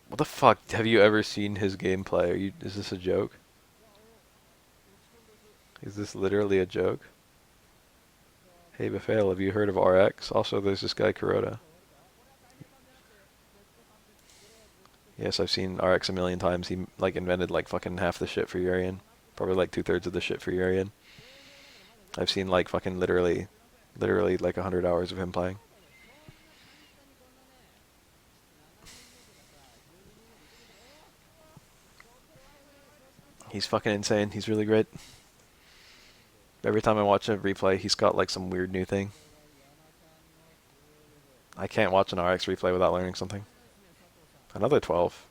What the fuck? Have you ever seen his gameplay? Is this a joke? Is this literally a joke? Hey, Befale, have you heard of RX? Also, there's this guy, Kuroda. Yes, I've seen RX a million times. He, like, invented, like, fucking half the shit for Yurian. Probably, like, 2/3 of the shit for Yurian. I've seen, like, fucking literally, like, 100 hours of him playing. He's fucking insane. He's really great. Every time I watch a replay, he's got, like, some weird new thing. I can't watch an RX replay without learning something. Another 12.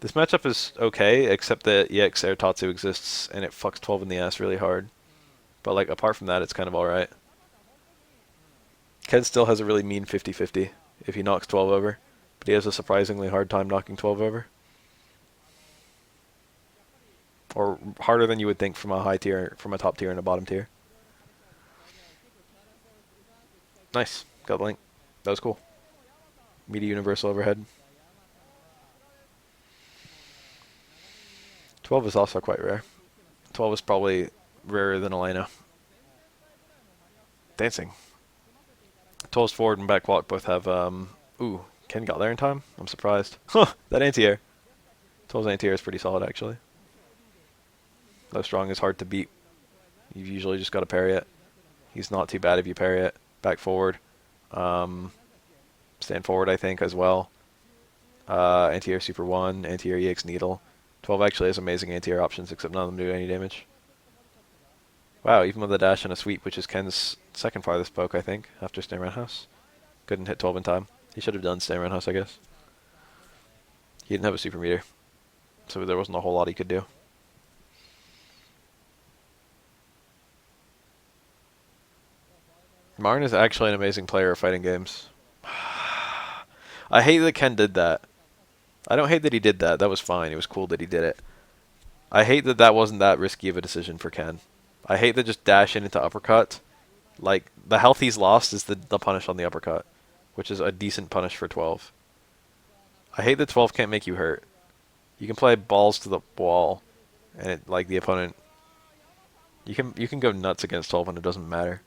This matchup is okay, except that EX Air Tatsu exists, and it fucks 12 in the ass really hard. But like apart from that, it's kind of alright. Ken still has a really mean 50-50 if he knocks 12 over, but he has a surprisingly hard time knocking 12 over. Or harder than you would think from a high tier, from a top tier and a bottom tier. Nice. Got the link. That was cool. Media universal overhead. 12 is also quite rare. 12 is probably rarer than Elena. Dancing. 12's forward and back walk both have, ooh, Ken got there in time? I'm surprised. Huh, that anti-air. 12's anti-air is pretty solid, actually. Low strong is hard to beat. You've usually just got to parry it. He's not too bad if you parry it. Back forward. Stand forward, I think, as well. Anti-air Super 1, anti-air EX Needle. 12 actually has amazing anti-air options, except none of them do any damage. Wow, even with a dash and a sweep, which is Ken's second farthest poke, I think, after Stand Roundhouse. Couldn't hit 12 in time. He should have done Stand Roundhouse, I guess. He didn't have a super meter, so there wasn't a whole lot he could do. Marn is actually an amazing player of fighting games. I hate that Ken did that. I don't hate that he did that. That was fine. It was cool that he did it. I hate that that wasn't that risky of a decision for Ken. I hate that just dashing into uppercut. Like, the health he's lost is the punish on the uppercut, which is a decent punish for 12. I hate that 12 can't make you hurt. You can play balls to the wall, and it, like, the opponent... You can go nuts against 12 and it doesn't matter.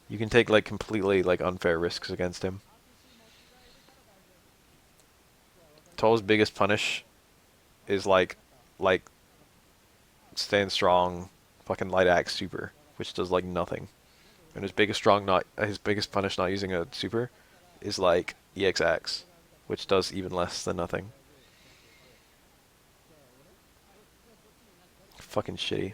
You can take, like, completely, like, unfair risks against him. 12's biggest punish is, like, stand strong, fucking light axe super, which does, like, nothing. And his biggest punish not using a super is, like, EX axe, which does even less than nothing. Fucking shitty.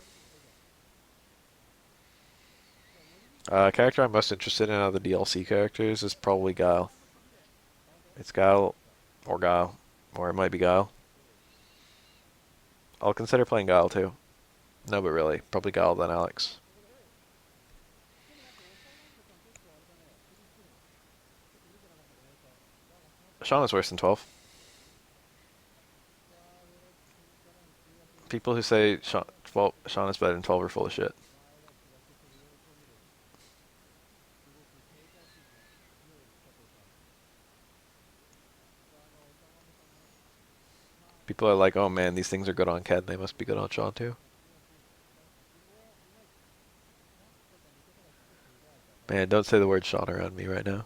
Character I'm most interested in out of the DLC characters is probably Guile. It's Guile, or it might be Guile. I'll consider playing Guile too. No, but really, probably Guile then Alex. Sean is worse than 12. People who say Sean is better than 12 are full of shit. People are like, oh man, these things are good on Ken, they must be good on Sean too. Man, don't say the word Sean around me right now.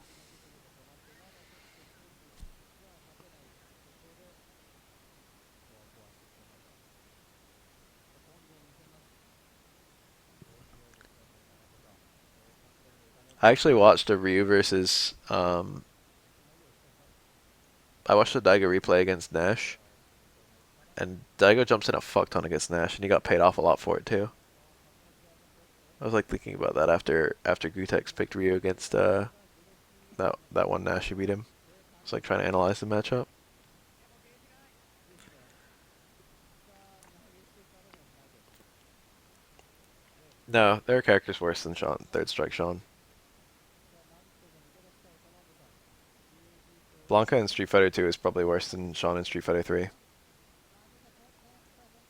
I actually watched a Ryu versus, I watched the Daigo replay against Nash, and Daigo jumps in a fuck ton against Nash, and he got paid off a lot for it too. I was like thinking about that after Gutex picked Ryu against that one Nash who beat him. I was like trying to analyze the matchup. No, there are characters worse than Sean. Third Strike Sean. Blanca in Street Fighter 2 is probably worse than Sean in Street Fighter 3.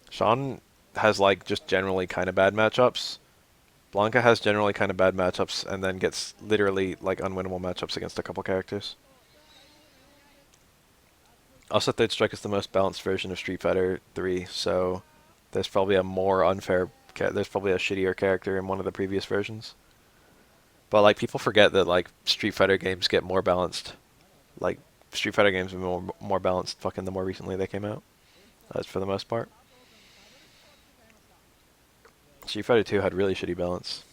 Sean has like just generally kind of bad matchups. Blanca has generally kind of bad matchups and then gets literally like unwinnable matchups against a couple characters. Also, Third Strike is the most balanced version of Street Fighter 3, so there's probably a more unfair... There's probably a shittier character in one of the previous versions. But like people forget that like Street Fighter games get more balanced. Like Street Fighter games are more balanced fucking the more recently they came out. That's for the most part. Street Fighter 2 had really shitty balance.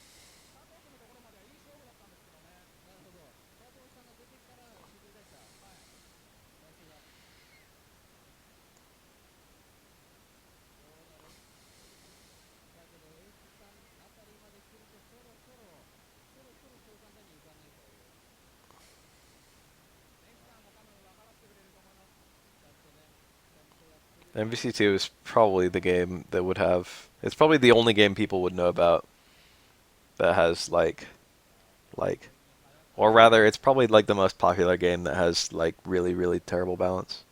MVC2 is probably the game that would have. It's probably the only game people would know about that has like, or rather, it's probably like the most popular game that has like really, really terrible balance.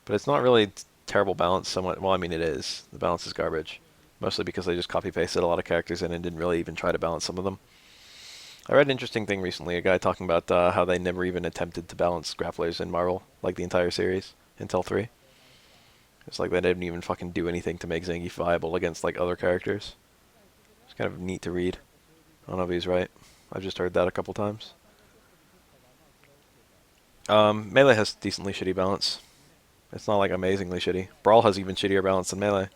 But it's not really terrible balance. Somewhat. Well, I mean, it is. The balance is garbage, mostly because they just copy pasted a lot of characters in and didn't really even try to balance some of them. I read an interesting thing recently. A guy talking about how they never even attempted to balance grapplers in Marvel, like the entire series, until 3. It's like they didn't even fucking do anything to make Zangief viable against like other characters. It's kind of neat to read. I don't know if he's right. I've just heard that a couple times. Melee has decently shitty balance. It's not like amazingly shitty. Brawl has even shittier balance than Melee.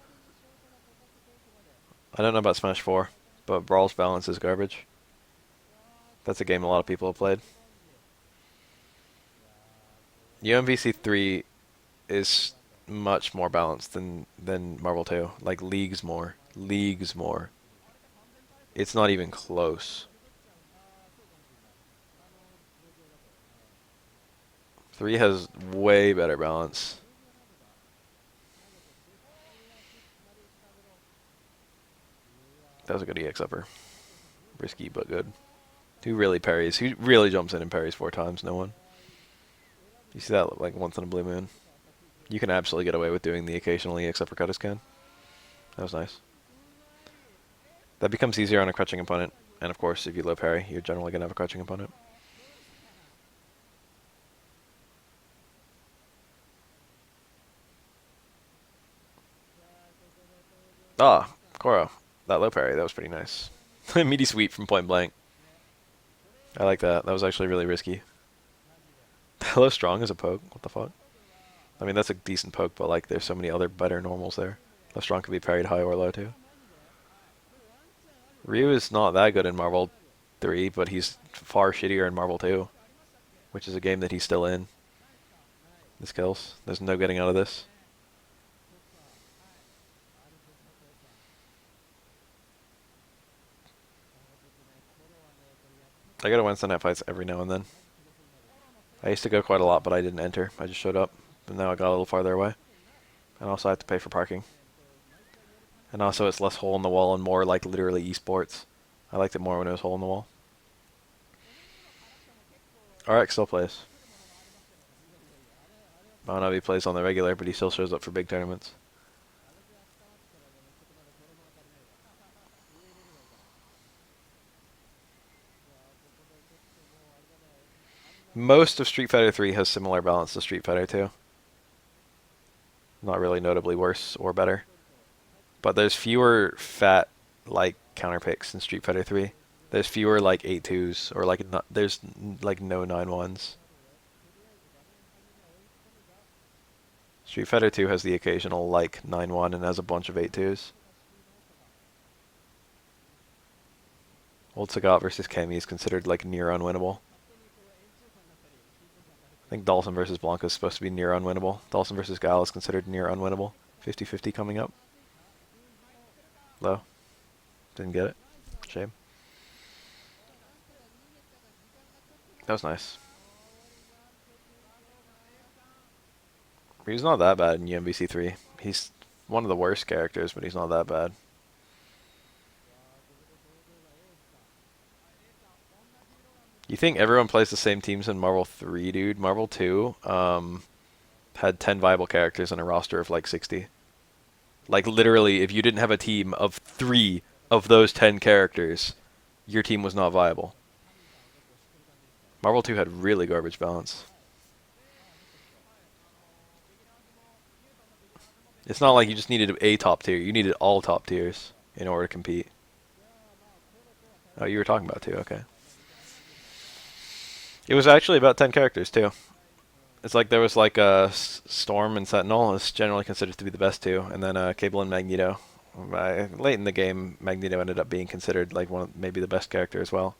I don't know about Smash 4, but Brawl's balance is garbage. That's a game a lot of people have played. UMVC 3 is much more balanced than Marvel 2. Like leagues more. Leagues more. It's not even close. 3 has way better balance. That was a good EX upper. Risky but good. Who really parries? Who really jumps in and parries 4 times? No one. You see that like once in a blue moon. You can absolutely get away with doing the occasional EX uppercut as Ken. That was nice. That becomes easier on a crouching opponent. And of course, if you low parry, you're generally going to have a crouching opponent. Ah, Koro. That low parry, that was pretty nice. Meaty sweep from point blank. I like that. That was actually really risky. Hello strong is a poke. What the fuck? I mean, that's a decent poke, but like, there's so many other better normals there. Low strong could be parried high or low too. Ryu is not that good in Marvel 3, but he's far shittier in Marvel 2, which is a game that he's still in. The skills. There's no getting out of this. I go to Wednesday night fights every now and then. I used to go quite a lot, but I didn't enter. I just showed up, but now I got a little farther away. And also I have to pay for parking. And also it's less hole in the wall and more like literally esports. I liked it more when it was hole in the wall. RX still plays. I don't know if he plays on the regular, but he still shows up for big tournaments. Most of Street Fighter 3 has similar balance to Street Fighter 2. Not really notably worse or better. But there's fewer fat, like, counter picks in Street Fighter 3. There's fewer, like, 8-2s, or, like, there's, like, no 9-1s. Street Fighter 2 has the occasional, like, 9-1 and has a bunch of 8-2s. Old Sagat versus Cammy is considered, like, near unwinnable. I think Dawson versus Blanca is supposed to be near unwinnable. Dawson versus Gal is considered near unwinnable. 50-50 coming up. Low. Didn't get it. Shame. That was nice. He's not that bad in UMVC 3. He's one of the worst characters, but he's not that bad. You think everyone plays the same teams in Marvel 3, dude? Marvel 2 had 10 viable characters and a roster of like 60. Like literally, if you didn't have a team of 3 of those 10 characters, your team was not viable. Marvel 2 had really garbage balance. It's not like you just needed a top tier. You needed all top tiers in order to compete. Oh, you were talking about 2, okay. It was actually about 10 characters, too. It's like there was like Storm and Sentinel is generally considered to be the best 2, and then Cable and Magneto. Late in the game, Magneto ended up being considered like one of maybe the best character as well.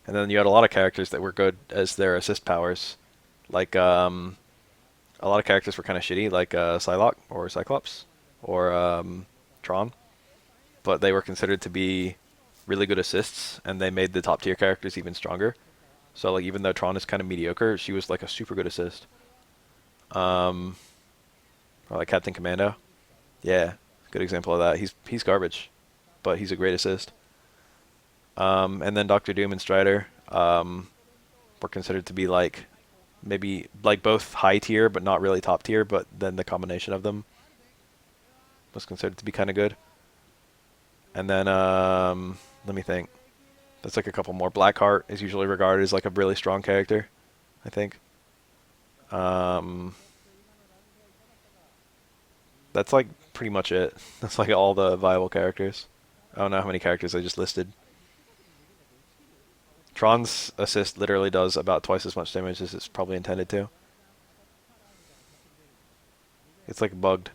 And then you had a lot of characters that were good as their assist powers. Like, a lot of characters were kind of shitty, like Psylocke or Cyclops or Tron. But they were considered to be really good assists, and they made the top tier characters even stronger. So like even though Tron is kind of mediocre, she was like a super good assist. Um, or like Captain Commando. Yeah, good example of that. He's garbage, but he's a great assist. And then Doctor Doom and Strider were considered to be like maybe like both high tier but not really top tier, but then the combination of them was considered to be kind of good. And then let me think. That's like a couple more. Blackheart is usually regarded as like a really strong character, I think. Um, that's like pretty much it. That's like all the viable characters. I don't know how many characters I just listed. Tron's assist literally does about twice as much damage as it's probably intended to. It's like bugged.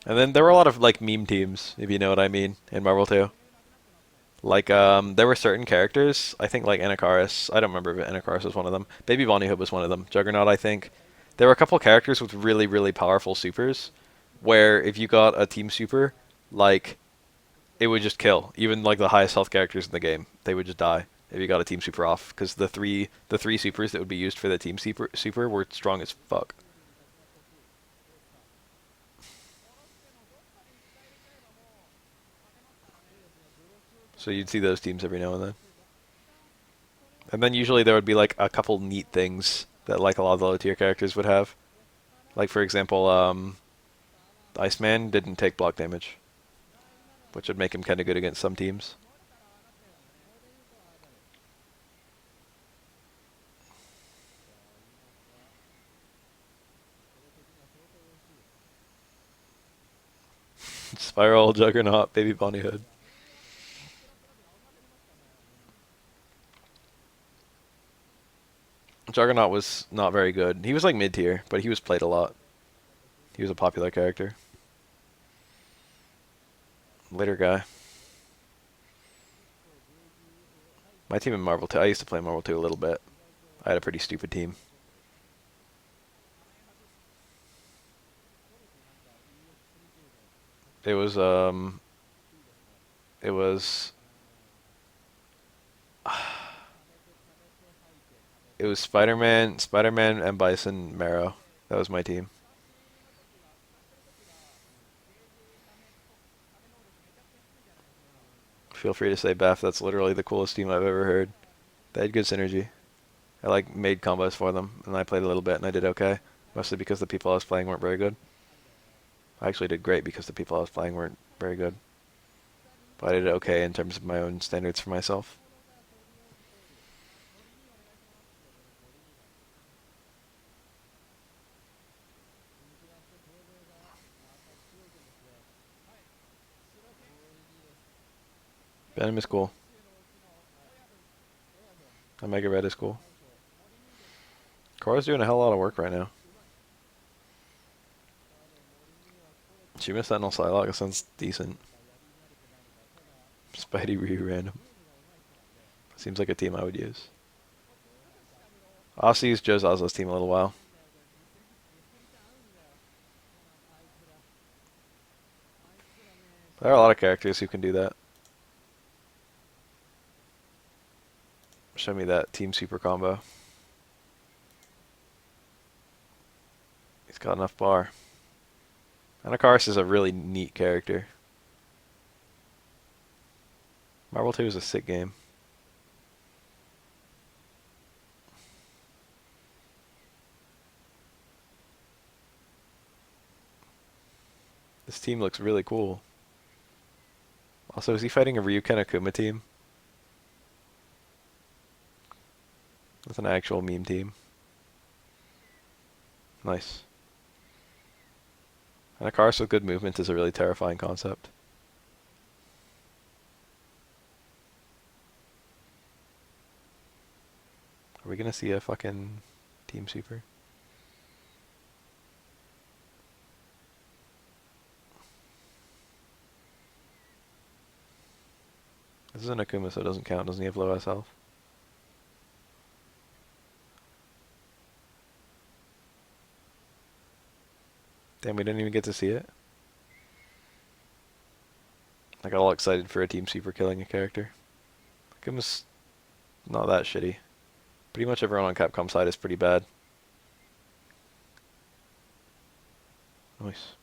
And then there were a lot of like meme teams, if you know what I mean, in Marvel 2. Like there were certain characters, I think like Anakaris, I don't remember if Anakaris was one of them. Baby Bonnie Hood was one of them. Juggernaut, I think. There were a couple characters with really, really powerful supers where if you got a team super, like it would just kill. Even like the highest health characters in the game, they would just die if you got a team super off because the three supers that would be used for the team super were strong as fuck. So you'd see those teams every now and then. And then usually there would be like a couple neat things that like a lot of the low tier characters would have. Like for example, Iceman didn't take block damage, which would make him kind of good against some teams. Spiral, Juggernaut, Baby Bonnie Hood. Juggernaut was not very good. He was like mid tier, but he was played a lot. He was a popular character. Later guy. My team in Marvel 2, I used to play Marvel 2 a little bit. I had a pretty stupid team. It was it was it was Spider-Man, and Bison, Marrow. That was my team. Feel free to say Beth. That's literally the coolest team I've ever heard. They had good synergy. I like made combos for them, and I played a little bit, and I did okay. Mostly because the people I was playing weren't very good. I actually did great because the people I was playing weren't very good. But I did okay in terms of my own standards for myself. Venom is cool. Omega Red is cool. Cora's doing a hell of a lot of work right now. She missed Sentinel Psylocke. Sounds decent. Spidey Ryu random. Seems like a team I would use. I'll use Joe Zasla's team a little while. There are a lot of characters who can do that. Show me that team super combo. He's got enough bar. Anakaris is a really neat character. Marvel 2 is a sick game. This team looks really cool. Also, is he fighting a Ryuken Akuma team? That's an actual meme team. Nice. Anakaris with good movement is a really terrifying concept. Are we gonna see a fucking team super? This is an Akuma, so it doesn't count. Doesn't he have low S health? Damn, we didn't even get to see it. I got all excited for a team super killing a character. Akuma's Not that shitty. Pretty much everyone on Capcom side is pretty bad. Nice.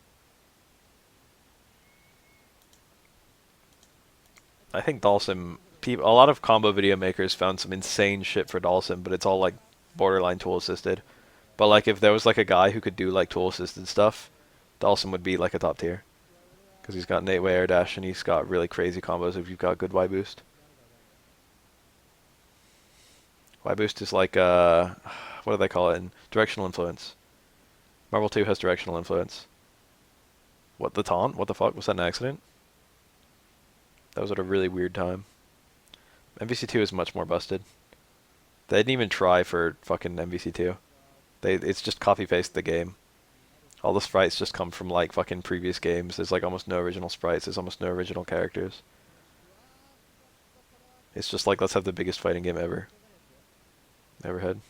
I think Dalsim, a lot of combo video makers found some insane shit for Dalsim, but it's all like borderline tool assisted. But like if there was like a guy who could do like tool assisted stuff, Dalsim would be like a top tier. Because he's got an 8-way air dash and he's got really crazy combos if you've got good Y boost. Y boost is like what do they call it? Directional influence. Marvel 2 has directional influence. What, the taunt? What the fuck? Was that an accident? That was at a really weird time. MVC2 is much more busted. They didn't even try for fucking MVC2. It's just copy paste the game. All the sprites just come from like fucking previous games. There's like almost no original sprites. There's almost no original characters. It's just like let's have the biggest fighting game ever. Ever had.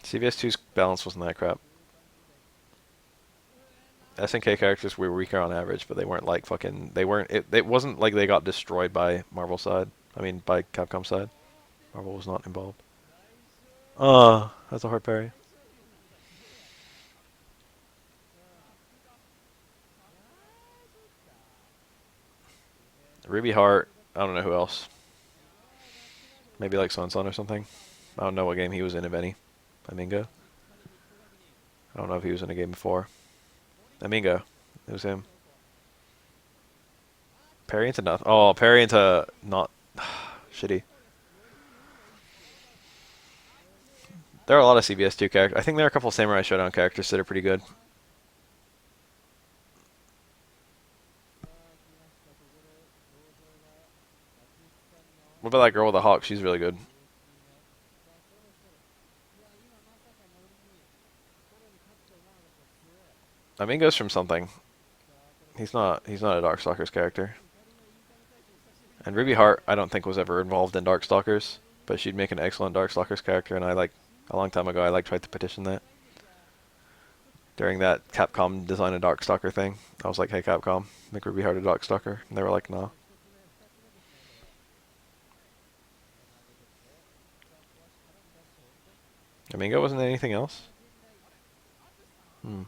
CVS2's balance wasn't that crap. SNK characters were weaker on average, but they weren't like fucking. They weren't. It wasn't like they got destroyed by Marvel side. I mean, by Capcom side. Marvel was not involved. That's a hard parry. Ruby Heart. I don't know who else. Maybe like Son or something. I don't know what game he was in, if any. Amingo. I don't know if he was in a game before. Amingo. It was him. Parry into nothing. Oh, Parry into not shitty. There are a lot of CBS2 characters. I think there are a couple Samurai Showdown characters that are pretty good. What about that girl with the hawk? She's really good. Amingo's from something. He's not a Darkstalkers character. And Ruby Hart, I don't think was ever involved in Darkstalkers, but she'd make an excellent Darkstalkers character, and a long time ago, I tried to petition that. During that Capcom design a Darkstalker thing, I was like, hey Capcom, make Ruby Hart a Darkstalker, and they were like, no. Amingo wasn't anything else? Hmm.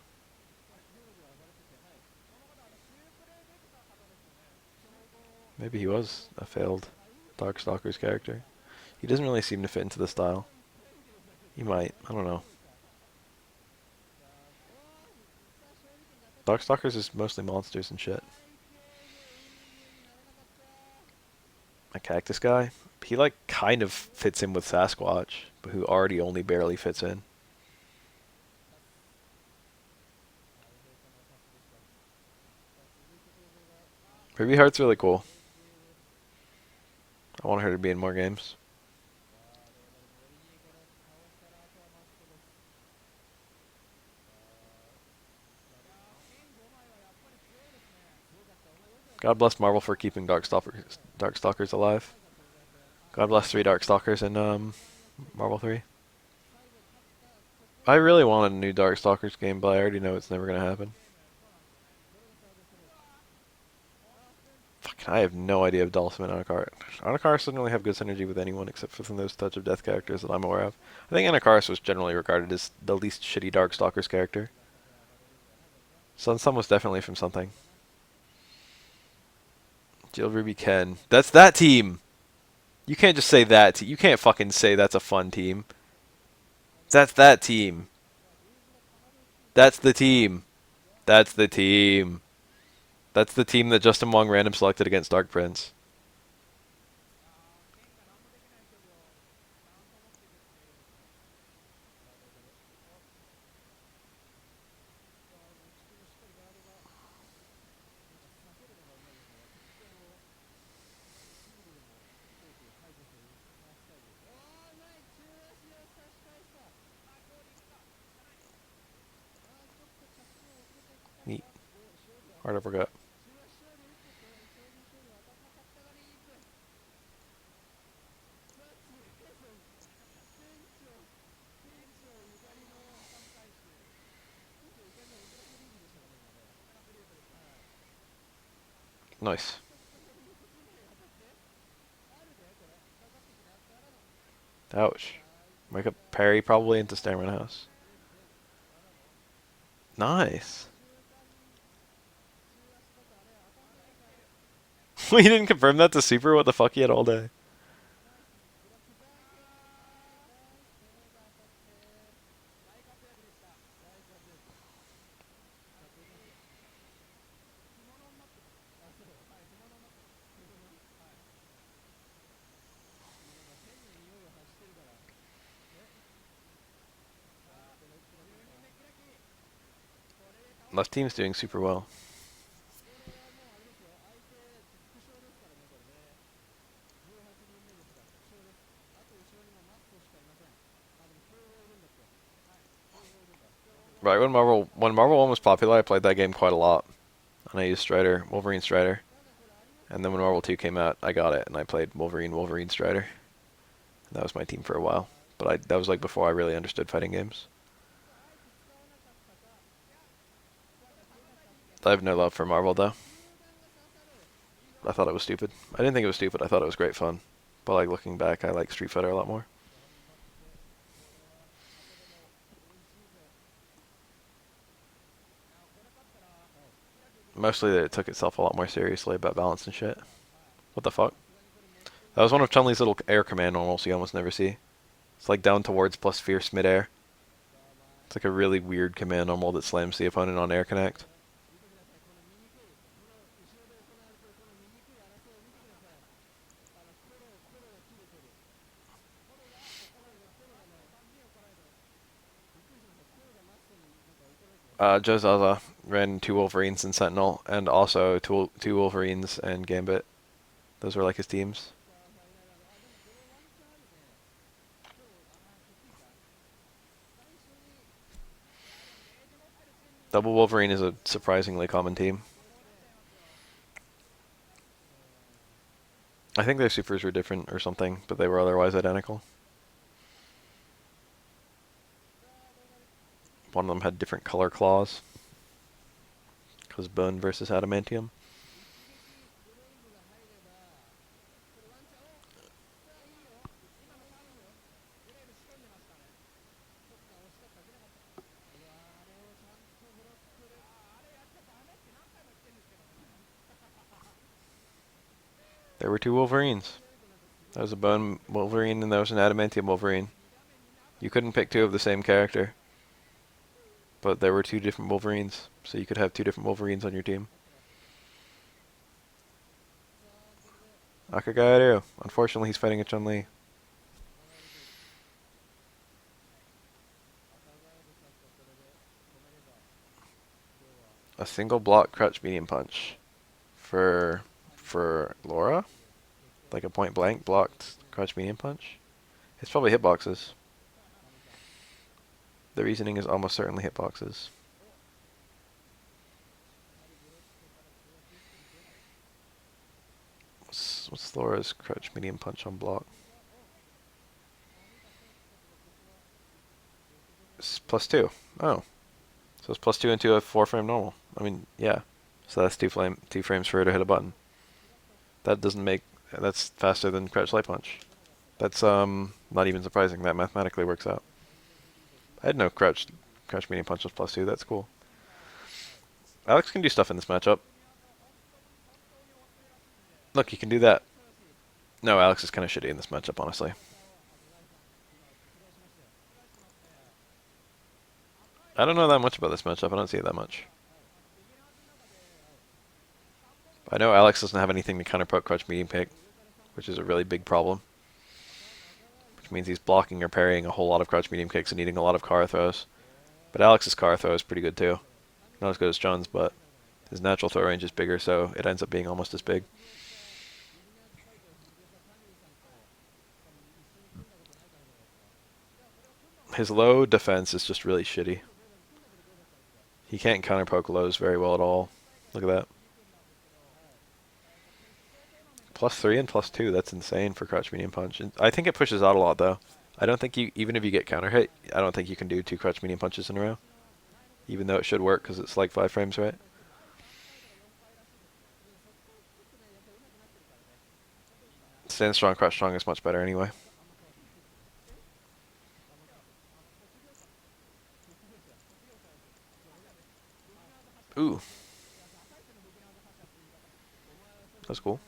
Maybe he was a failed Darkstalkers character. He doesn't really seem to fit into the style. He might. I don't know. Darkstalkers is mostly monsters and shit. A cactus guy? He like kind of fits in with Sasquatch, but who already only barely fits in. Ruby Heart's really cool. I want her to be in more games. God bless Marvel for keeping Darkstalkers alive. God bless 3 Darkstalkers in Marvel 3. I really want a new Darkstalkers game, but I already know it's never gonna happen. Fucking, I have no idea of Dhalsim and Anakaris. Anakaris doesn't really have good synergy with anyone except for those Touch of Death characters that I'm aware of. I think Anakaris was generally regarded as the least shitty Darkstalkers character. Sun was definitely from something. Jill Ruby Ken. That's that team! You can't just say that. You can't fucking say that's a fun team. That's that team. That's the team. That's the team. That's the team that Justin Wong random selected against Dark Prince. Neat. Hard uppercut. Nice. Ouch. Wake up Parry probably into Stamina House. Nice. We didn't confirm that to Super? What the fuck, he had all day. Left team's doing super well. Right, when Marvel 1 was popular, I played that game quite a lot. And I used Strider, Wolverine Strider. And then when Marvel 2 came out, I got it, and I played Wolverine Strider. And that was my team for a while. But that was like before I really understood fighting games. I have no love for Marvel, though. I thought it was stupid. I didn't think it was stupid, I thought it was great fun. But like looking back, I like Street Fighter a lot more. Mostly that it took itself a lot more seriously about balance and shit. What the fuck? That was one of Chun-Li's little air command normals you almost never see. It's like down towards plus fierce midair. It's like a really weird command normal that slams the opponent on air connect. Joe Zaza ran 2 Wolverines and Sentinel, and also two Wolverines and Gambit. Those were like his teams. Double Wolverine is a surprisingly common team. I think their supers were different or something, but they were otherwise identical. One of them had different color claws. Because bone versus adamantium. There were 2 Wolverines. There was a bone Wolverine and there was an adamantium Wolverine. You couldn't pick 2 of the same character. But there were 2 different Wolverines, so you could have 2 different Wolverines on your team. Akagaru. Unfortunately, he's fighting a Chun-Li. A single block crouch medium punch. For Laura? Like a point blank blocked crouch medium punch? It's probably hitboxes. The reasoning is almost certainly hitboxes. What's Laura's crouch medium punch on block? It's +2. Oh. So it's +2 into a 4-frame normal. I mean, yeah. So that's 2 frames for her to hit a button. That doesn't make... That's faster than crouch light punch. That's not even surprising. That mathematically works out. I had no crouch medium punch was +2. That's cool. Alex can do stuff in this matchup. Look, he can do that. No, Alex is kind of shitty in this matchup, honestly. I don't know that much about this matchup. I don't see it that much. I know Alex doesn't have anything to counterpoke crouch medium kick, which is a really big problem. Which means he's blocking or parrying a whole lot of crouch medium kicks and eating a lot of Kara throws. But Alex's Kara throw is pretty good too. Not as good as Chun's, but his natural throw range is bigger, so it ends up being almost as big. His low defense is just really shitty. He can't counterpoke lows very well at all. Look at that. +3 and +2, that's insane for crouch medium punch. And I think it pushes out a lot though. I don't think you, even if you get counter hit, I don't think you can do 2 crouch medium punches in a row. Even though it should work because it's like 5 frames, right? Stand strong, crouch strong is much better anyway. Ooh, that's cool.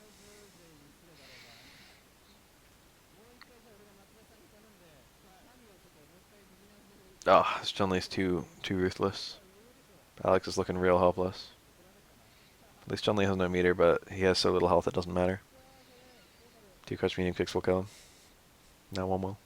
Ah, this Chun-Li's too ruthless. Alex is looking real helpless. At least Chun-Li has no meter, but he has so little health it doesn't matter. 2 crush medium kicks will kill him. Now 1 will.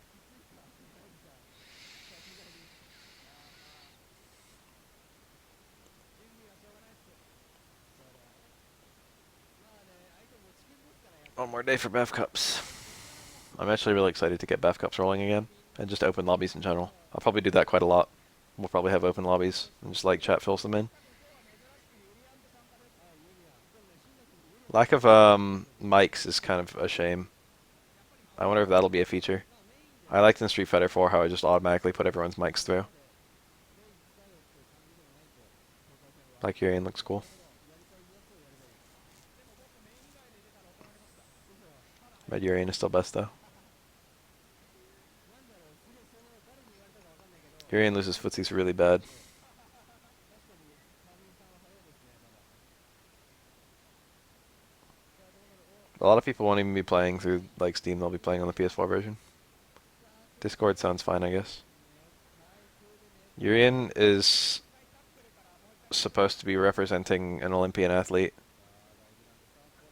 One more day for Bev Cups. I'm actually really excited to get Bev Cups rolling again, and just open lobbies in general. I'll probably do that quite a lot. We'll probably have open lobbies, and just like chat fills them in. Lack of mics is kind of a shame. I wonder if that'll be a feature. I liked in Street Fighter 4 how I just automatically put everyone's mics through. Like Yurian looks cool. But Yurian is still best though. Yurian loses footsies really bad. A lot of people won't even be playing through like Steam, they'll be playing on the PS4 version. Discord sounds fine, I guess. Yurian is supposed to be representing an Olympian athlete,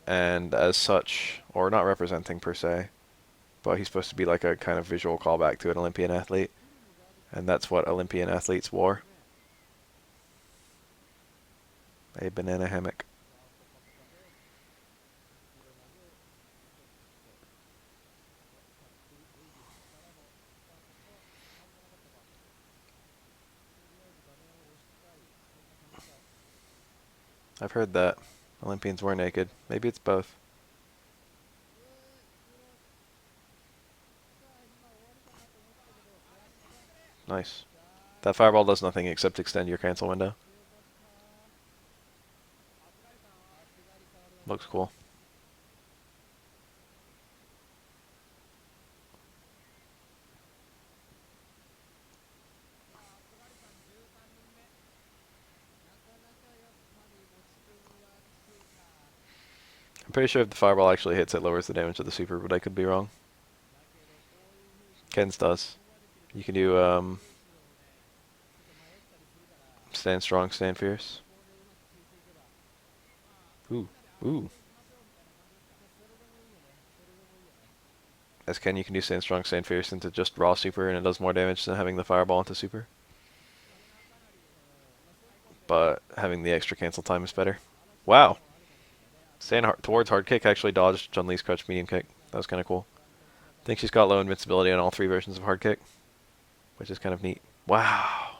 and as such, or not representing per se, but he's supposed to be like a kind of visual callback to an Olympian athlete, and that's what Olympian athletes wore. A banana hammock. I've heard that Olympians were naked. Maybe it's both. Nice. That fireball does nothing except extend your cancel window. Looks cool. I'm pretty sure if the fireball actually hits, it lowers the damage of the super, but I could be wrong. Ken's does. You can do stand strong, stand fierce. Ooh, ooh. As Ken, you can do stand strong, stand fierce into just raw super, and it does more damage than having the fireball into super. But having the extra cancel time is better. Wow. Stand towards hard kick actually dodged Chun-Li's crouch medium kick. That was kind of cool. I think she's got low invincibility on all 3 versions of hard kick, which is kind of neat. Wow.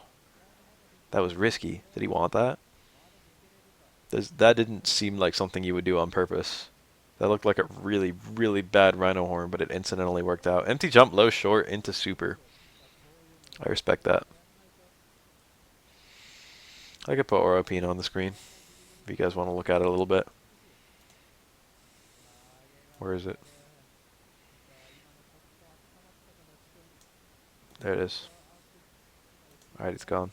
That was risky. Did he want that? That didn't seem like something you would do on purpose. That looked like a really, really bad rhino horn, but it incidentally worked out. Empty jump, low short, into super. I respect that. I could put Oropine on the screen if you guys want to look at it a little bit. Where is it? There it is. Alright, it's gone.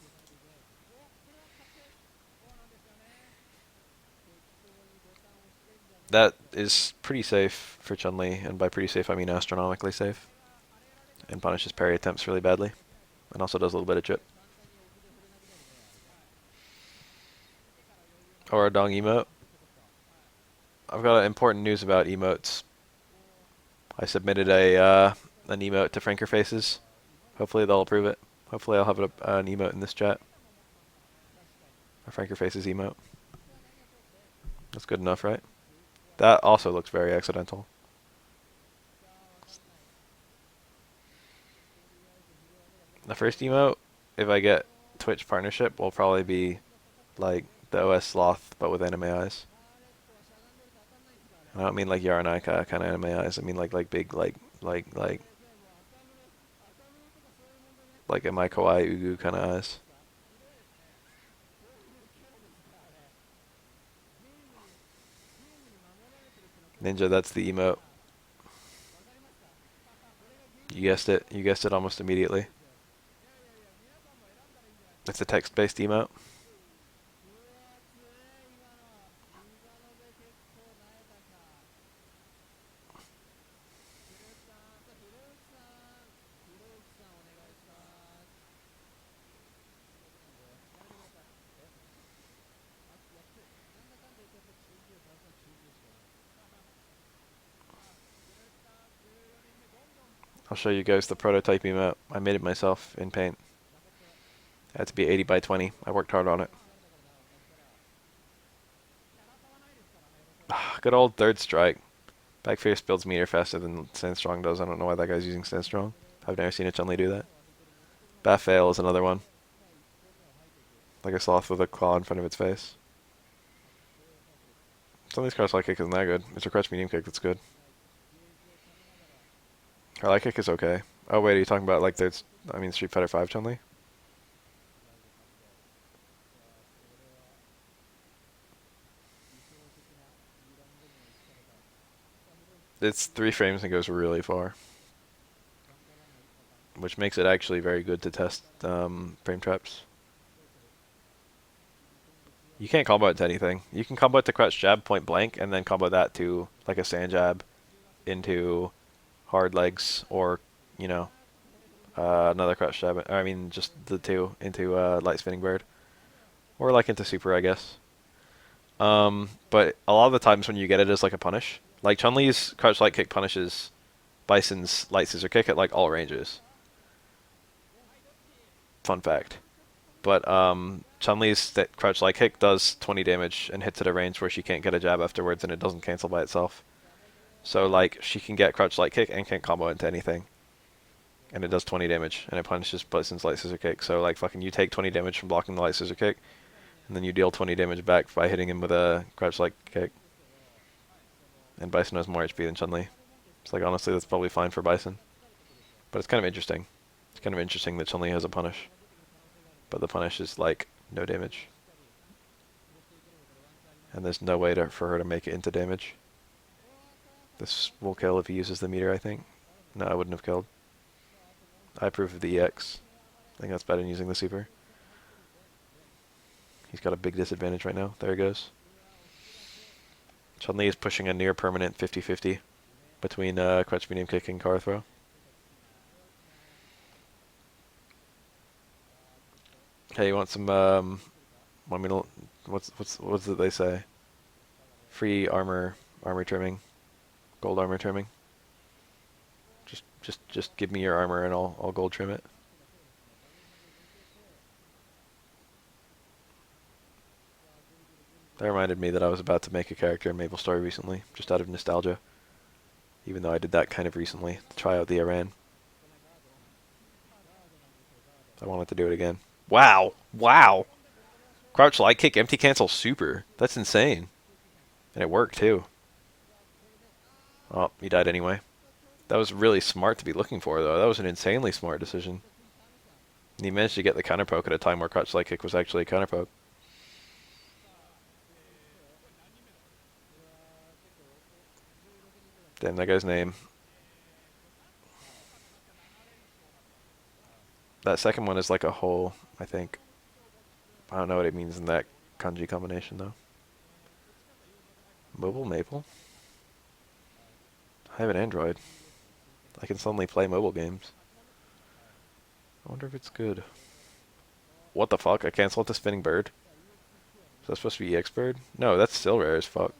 That is pretty safe for Chun-Li, and by pretty safe I mean astronomically safe. And punishes parry attempts really badly. And also does a little bit of chip. Or a dong emote. I've got important news about emotes. I submitted an emote to Franker Faces. Hopefully they'll approve it. Hopefully I'll have an emote in this chat. A Franker Faces emote. That's good enough, right? That also looks very accidental. The first emote, if I get Twitch partnership, will probably be like the OS Sloth, but with anime eyes. I don't mean like Yaranaika kind of anime eyes. I mean like big like a my kawaii ugu kind of eyes. Ninja, that's the emote. You guessed it. You guessed it almost immediately. It's a text-based emote. I'll show you guys the prototype emote. I made it myself in Paint. It had to be 80 by 20. I worked hard on it. Good old third strike. Back fierce builds meter faster than Stand Strong does. I don't know why that guy's using Stand Strong. I've never seen a Chun-Li do that. Bath Fail is another one. Like a sloth with a claw in front of its face. Some of these crouch light kick isn't that good. It's a crouch medium kick that's good. Her light kick is okay. Oh wait, are you talking about like Street Fighter 5 Chun-Li? It's 3 frames and goes really far. Which makes it actually very good to test frame traps. You can't combo it to anything. You can combo it to crouch jab point blank and then combo that to like a sand jab into hard legs or, you know, another crouch jab. I mean, just the two into light spinning bird. Or like into super, I guess. But a lot of the times when you get it as like a punish, like Chun-Li's crouch light kick punishes Bison's light scissor kick at like all ranges. Fun fact. But Chun-Li's crouch light kick does 20 damage and hits at a range where she can't get a jab afterwards and it doesn't cancel by itself. So like she can get crouch light kick and can't combo into anything. And it does 20 damage and it punishes Bison's light scissor kick. So like fucking you take 20 damage from blocking the light scissor kick and then you deal 20 damage back by hitting him with a crouch light kick. And Bison has more HP than Chun-Li. It's like honestly that's probably fine for Bison. But it's kind of interesting. It's kind of interesting that Chun-Li has a punish. But the punish is like no damage. And there's no way for her to make it into damage. This will kill if he uses the meter, I think. No, I wouldn't have killed. I approve of the EX. I think that's better than using the super. He's got a big disadvantage right now. There he goes. Chun-Li is pushing a near permanent 50-50 between crouch medium kick and car throw. Hey, you want some what's it they say? Free armor trimming. Gold armor trimming. Just give me your armor and I'll gold trim it. That reminded me that I was about to make a character in MapleStory recently, just out of nostalgia. Even though I did that kind of recently to try out the Iran. I wanted to do it again. Wow! Wow! Crouch light kick, empty cancel super. That's insane. And it worked too. Oh, he died anyway. That was really smart to be looking for though. That was an insanely smart decision. And he managed to get the counter poke at a time where crouch light kick was actually a counter poke. Damn, that guy's name. That second one is like a whole, I think. I don't know what it means in that kanji combination though. Mobile Maple? I have an Android. I can suddenly play mobile games. I wonder if it's good. What the fuck? I canceled the spinning bird? Is that supposed to be EX bird? No, that's still rare as fuck.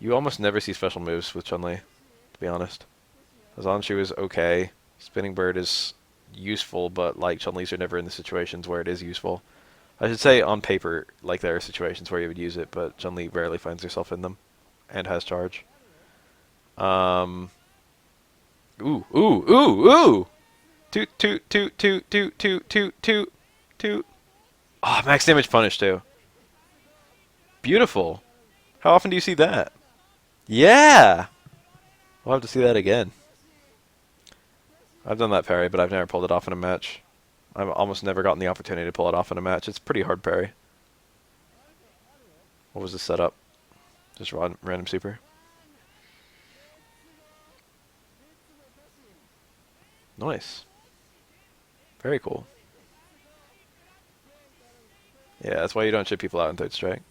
You almost never see special moves with Chun-Li, to be honest. Azanchu is okay. Spinning bird is useful, but like Chun-Li's are never in the situations where it is useful. I should say on paper, like there are situations where you would use it, but Chun-Li rarely finds herself in them, and has charge. Ooh, ooh, ooh, ooh! Toot, toot, toot, toot, toot, toot, toot, toot, toot. Ah, max damage punish too. Beautiful. How often do you see that? Yeah! We'll have to see that again. I've done that parry, but I've never pulled it off in a match. I've almost never gotten the opportunity to pull it off in a match. It's pretty hard parry. What was the setup? Just random super. Nice. Very cool. Yeah, that's why you don't ship people out in third strike.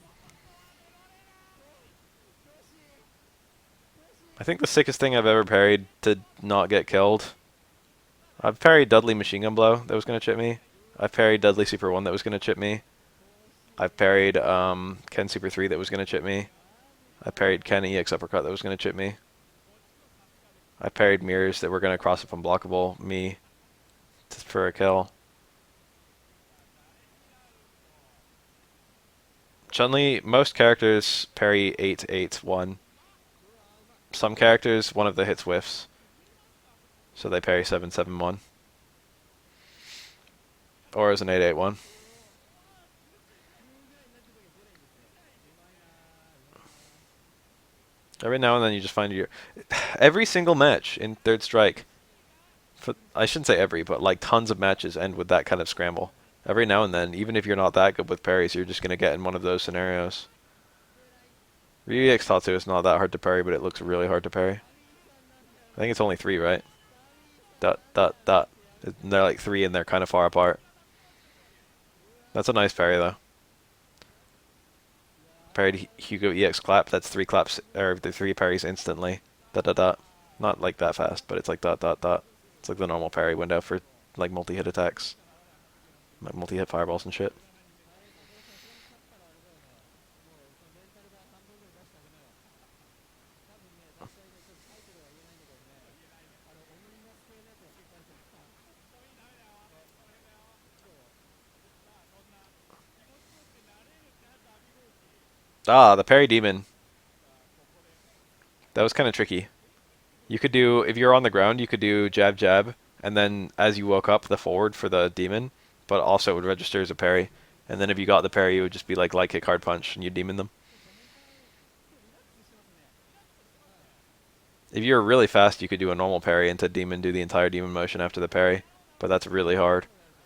I think the sickest thing I've ever parried to not get killed. I've parried Dudley Machine Gun Blow that was going to chip me. I've parried Dudley Super 1 that was going to chip me. I've parried Ken Super 3 that was going to chip me. I parried Ken EX Uppercut that was going to chip me. I parried mirrors that were going to cross up unblockable me for a kill. Chun-Li, most characters parry 8-8-1. Some characters, one of the hits whiffs. So they parry 7-7-1. Or as an 8-8-1. Every now and then you just find your... Every single match in Third Strike, I shouldn't say every, but like tons of matches end with that kind of scramble. Every now and then, even if you're not that good with parries, you're just going to get in one of those scenarios. Ryu X Tatsu is not that hard to parry, but it looks really hard to parry. I think it's only 3, right? Dot, dot, dot. And they're like 3 and they're kind of far apart. That's a nice parry, though. Parried Hugo EX clap. That's 3 claps, or the 3 parries instantly. Dot, dot, dot. Not like that fast, but it's like dot, dot, dot. It's like the normal parry window for like multi-hit attacks. Like multi-hit fireballs and shit. Ah, the parry demon. That was kind of tricky. You could do, if you're on the ground, you could do jab, jab, and then as you woke up, the forward for the demon, but also it would register as a parry. And then if you got the parry, it would just be like light kick, hard punch, and you demon them. If you were really fast, you could do a normal parry into demon, do the entire demon motion after the parry, but that's really hard.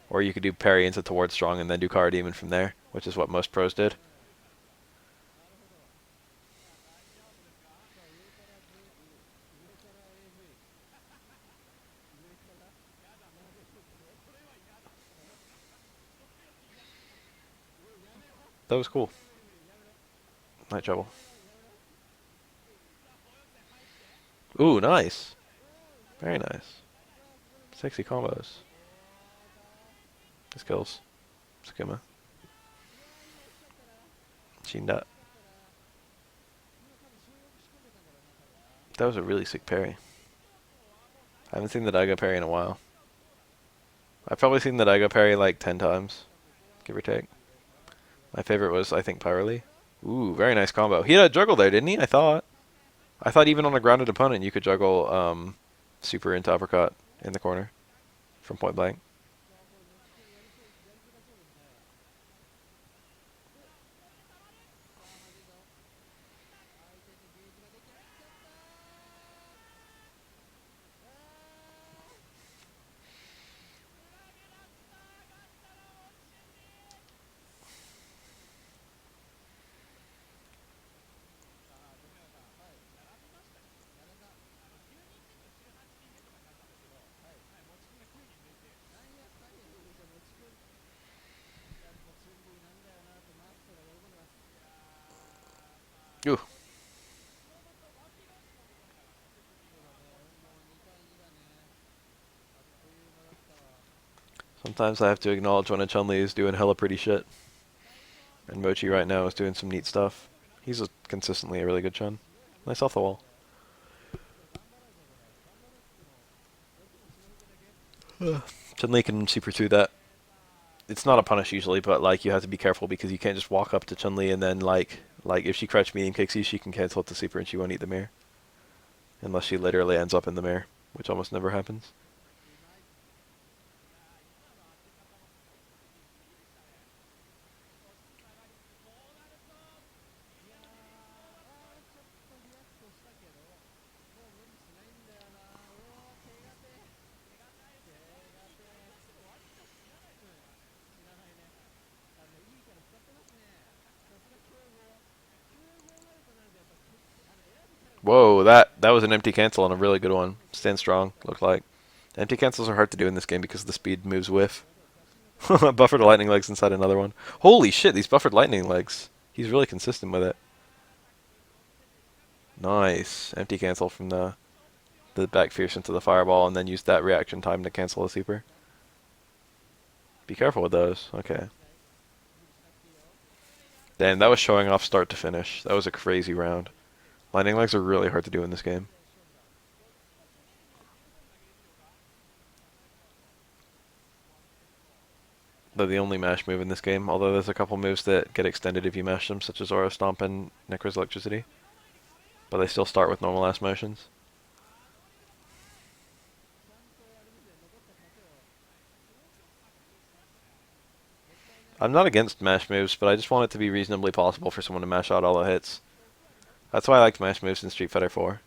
Or you could do parry into towards strong and then do car demon from there, which is what most pros did. That was cool. Night trouble. Ooh, nice. Very nice. Sexy combos. Skills. Akuma. Shinda. That was a really sick parry. I haven't seen the Daigo parry in a while. I've probably seen the Daigo parry like 10 times, give or take. My favorite was, I think, Parry. Ooh, very nice combo. He had a juggle there, didn't he? I thought. I thought even on a grounded opponent you could juggle super into uppercut in the corner from point blank. Ooh. Sometimes I have to acknowledge when a Chun-Li is doing hella pretty shit. And Mochi right now is doing some neat stuff. He's consistently a really good Chun. Nice off the wall. Chun-Li can super 2 that. It's not a punish usually, but like you have to be careful because you can't just walk up to Chun-Li and then like if she crouch medium kicks you, she can cancel it to super and she won't eat the mirror. Unless she literally ends up in the mirror, which almost never happens. Whoa, that was an empty cancel and a really good one. Stand strong, looked like. Empty cancels are hard to do in this game because the speed moves whiff. Buffered lightning legs inside another one. Holy shit, these buffered lightning legs. He's really consistent with it. Nice. Empty cancel from the back fierce into the fireball and then use that reaction time to cancel a super. Be careful with those. Okay. Damn, that was showing off start to finish. That was a crazy round. Lightning legs are really hard to do in this game. They're the only mash move in this game, although there's a couple moves that get extended if you mash them, such as Aura Stomp and Necro's Electricity. But they still start with normal ass motions. I'm not against mash moves, but I just want it to be reasonably possible for someone to mash out all the hits. That's why I liked mash moves in Street Fighter 4.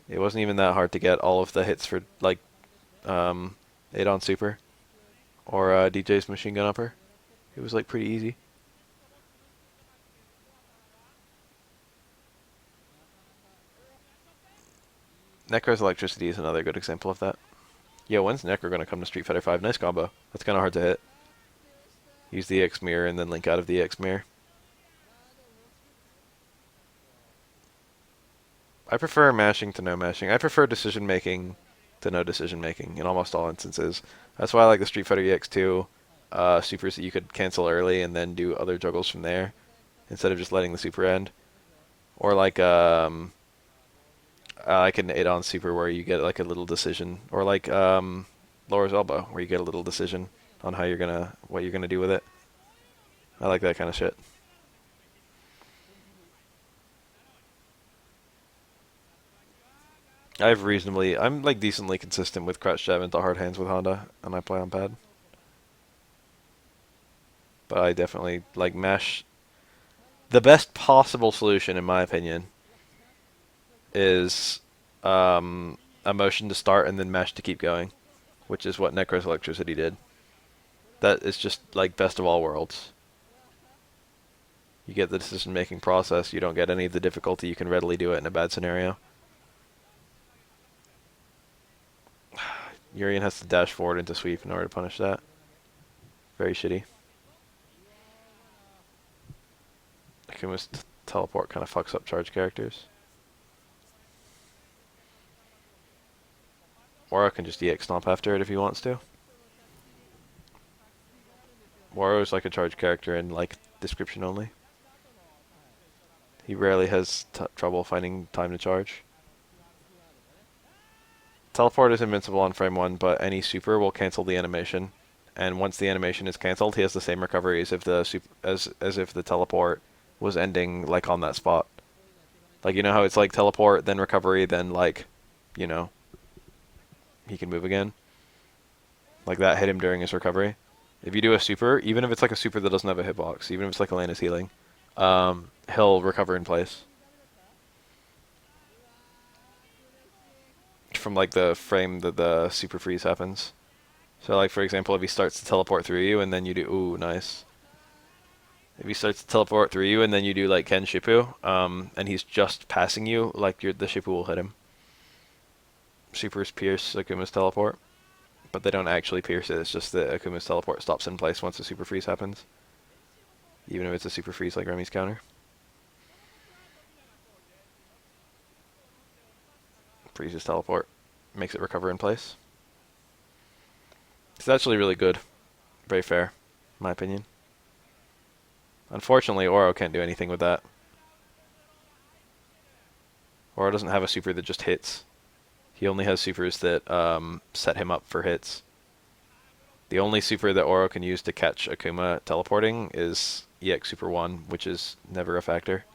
It wasn't even that hard to get all of the hits for, like, 8 on Super or DJ's Machine Gun Upper. It was, like, pretty easy. Necro's Electricity is another good example of that. Yo, when's Necro gonna come to Street Fighter 5? Nice combo. That's kind of hard to hit. Use the X mirror and then link out of the X mirror. I prefer mashing to no mashing. I prefer decision making to no decision making in almost all instances. That's why I like the Street Fighter EX2 supers that you could cancel early and then do other juggles from there instead of just letting the super end. Or like an 8 on super where you get like a little decision, or like Laura's Elbow where you get a little decision on what you're gonna do with it. I like that kind of shit. I'm like decently consistent with crouch jab into hard hands with Honda, and I play on pad. But I definitely like mash. The best possible solution, in my opinion, is a motion to start and then mash to keep going, which is what Necro's Electricity did. That is just like best of all worlds. You get the decision-making process, you don't get any of the difficulty, you can readily do it in a bad scenario. Yurian has to dash forward into sweep in order to punish that. Very shitty. Akuma's teleport kind of fucks up charge characters. Waro can just EX stomp after it if he wants to. Waro is like a charge character in like description only. He rarely has trouble finding time to charge. Teleport is invincible on frame 1, but any super will cancel the animation. And once the animation is cancelled, he has the same recovery as if the teleport was ending like on that spot. Like, you know how it's like teleport, then recovery, then like, you know, he can move again. Like that hit him during his recovery. If you do a super, even if it's like a super that doesn't have a hitbox, even if it's like Elena's healing, he'll recover in place. From like the frame that the super freeze happens. So like for example, if he starts to teleport through you and then you do, ooh, nice. If he starts to teleport through you and then you do like Ken Shippu, and he's just passing you, like the Shippu will hit him. Supers pierce Akuma's teleport, but they don't actually pierce it. It's just that Akuma's teleport stops in place once a super freeze happens, even if it's a super freeze like Remy's counter. Freezes teleport, makes it recover in place. It's actually really good, very fair, in my opinion. Unfortunately, Oro can't do anything with that. Oro doesn't have a super that just hits. He only has supers that set him up for hits. The only super that Oro can use to catch Akuma teleporting is EX Super 1, which is never a factor.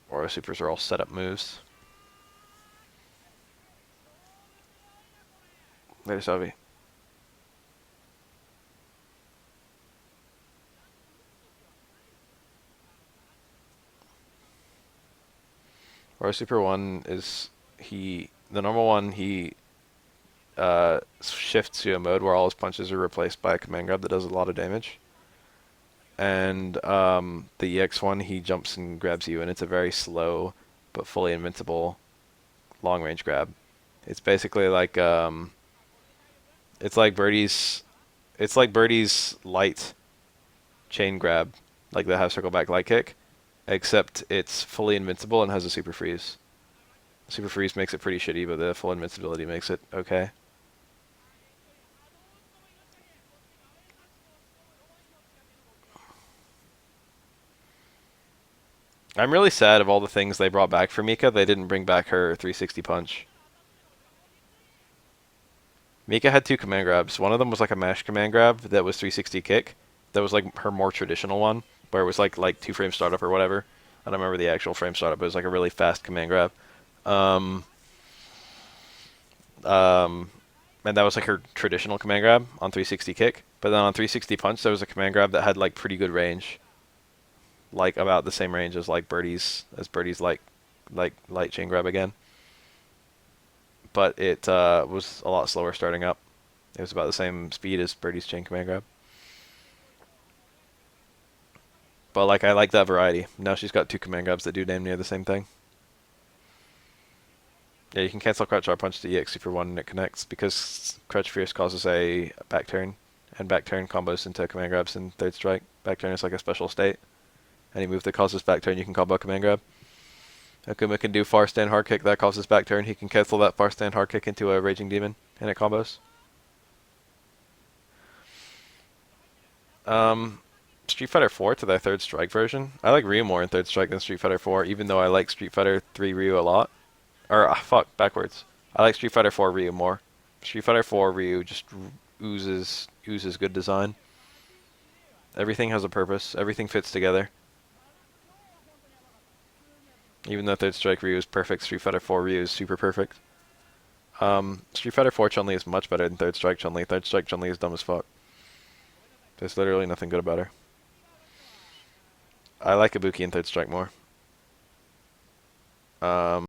Oro supers are all set up moves. Later, Savi. Oro Super 1 is the normal one, he shifts to a mode where all his punches are replaced by a command grab that does a lot of damage. And the EX one, he jumps and grabs you, and it's a very slow but fully invincible long range grab. It's basically like it's like Birdie's light chain grab, like the half circle back light kick, except it's fully invincible and has a super freeze. Super freeze makes it pretty shitty, but the full invincibility makes it okay. I'm really sad of all the things they brought back for Mika, they didn't bring back her 360 punch. Mika had two command grabs. One of them was like a mash command grab that was 360 kick. That was like her more traditional one, where it was like 2 frame startup or whatever. I don't remember the actual frame startup, but it was like a really fast command grab. Um, um, and that was like her traditional command grab on 360 kick. But then on 360 punch, there was a command grab that had like pretty good range, like about the same range as like Birdie's like light chain grab again. But it was a lot slower starting up. It was about the same speed as Birdie's chain command grab. But like I like that variety. Now she's got 2 command grabs that do damn near the same thing. Yeah, you can cancel Crouch R Punch to EX for 1 and it connects because Crouch Fierce causes a back turn, and back turn combos into command grabs in third strike. Back turn is like a special state. Any move that causes back turn, you can combo command grab. Akuma can do far stand hard kick that causes back turn. He can cancel that far stand hard kick into a Raging Demon, and it combos. Street Fighter 4 to their third strike version. I like Ryu more in third strike than Street Fighter 4, even though I like Street Fighter 3 Ryu a lot. Or, fuck, backwards. I like Street Fighter 4 Ryu more. Street Fighter 4 Ryu just oozes good design. Everything has a purpose. Everything fits together. Even though Third Strike Ryu is perfect, Street Fighter 4 Ryu is super perfect. Street Fighter 4 Chun-Li is much better than Third Strike Chun-Li. Third Strike Chun-Li is dumb as fuck. There's literally nothing good about her. I like Ibuki in Third Strike more.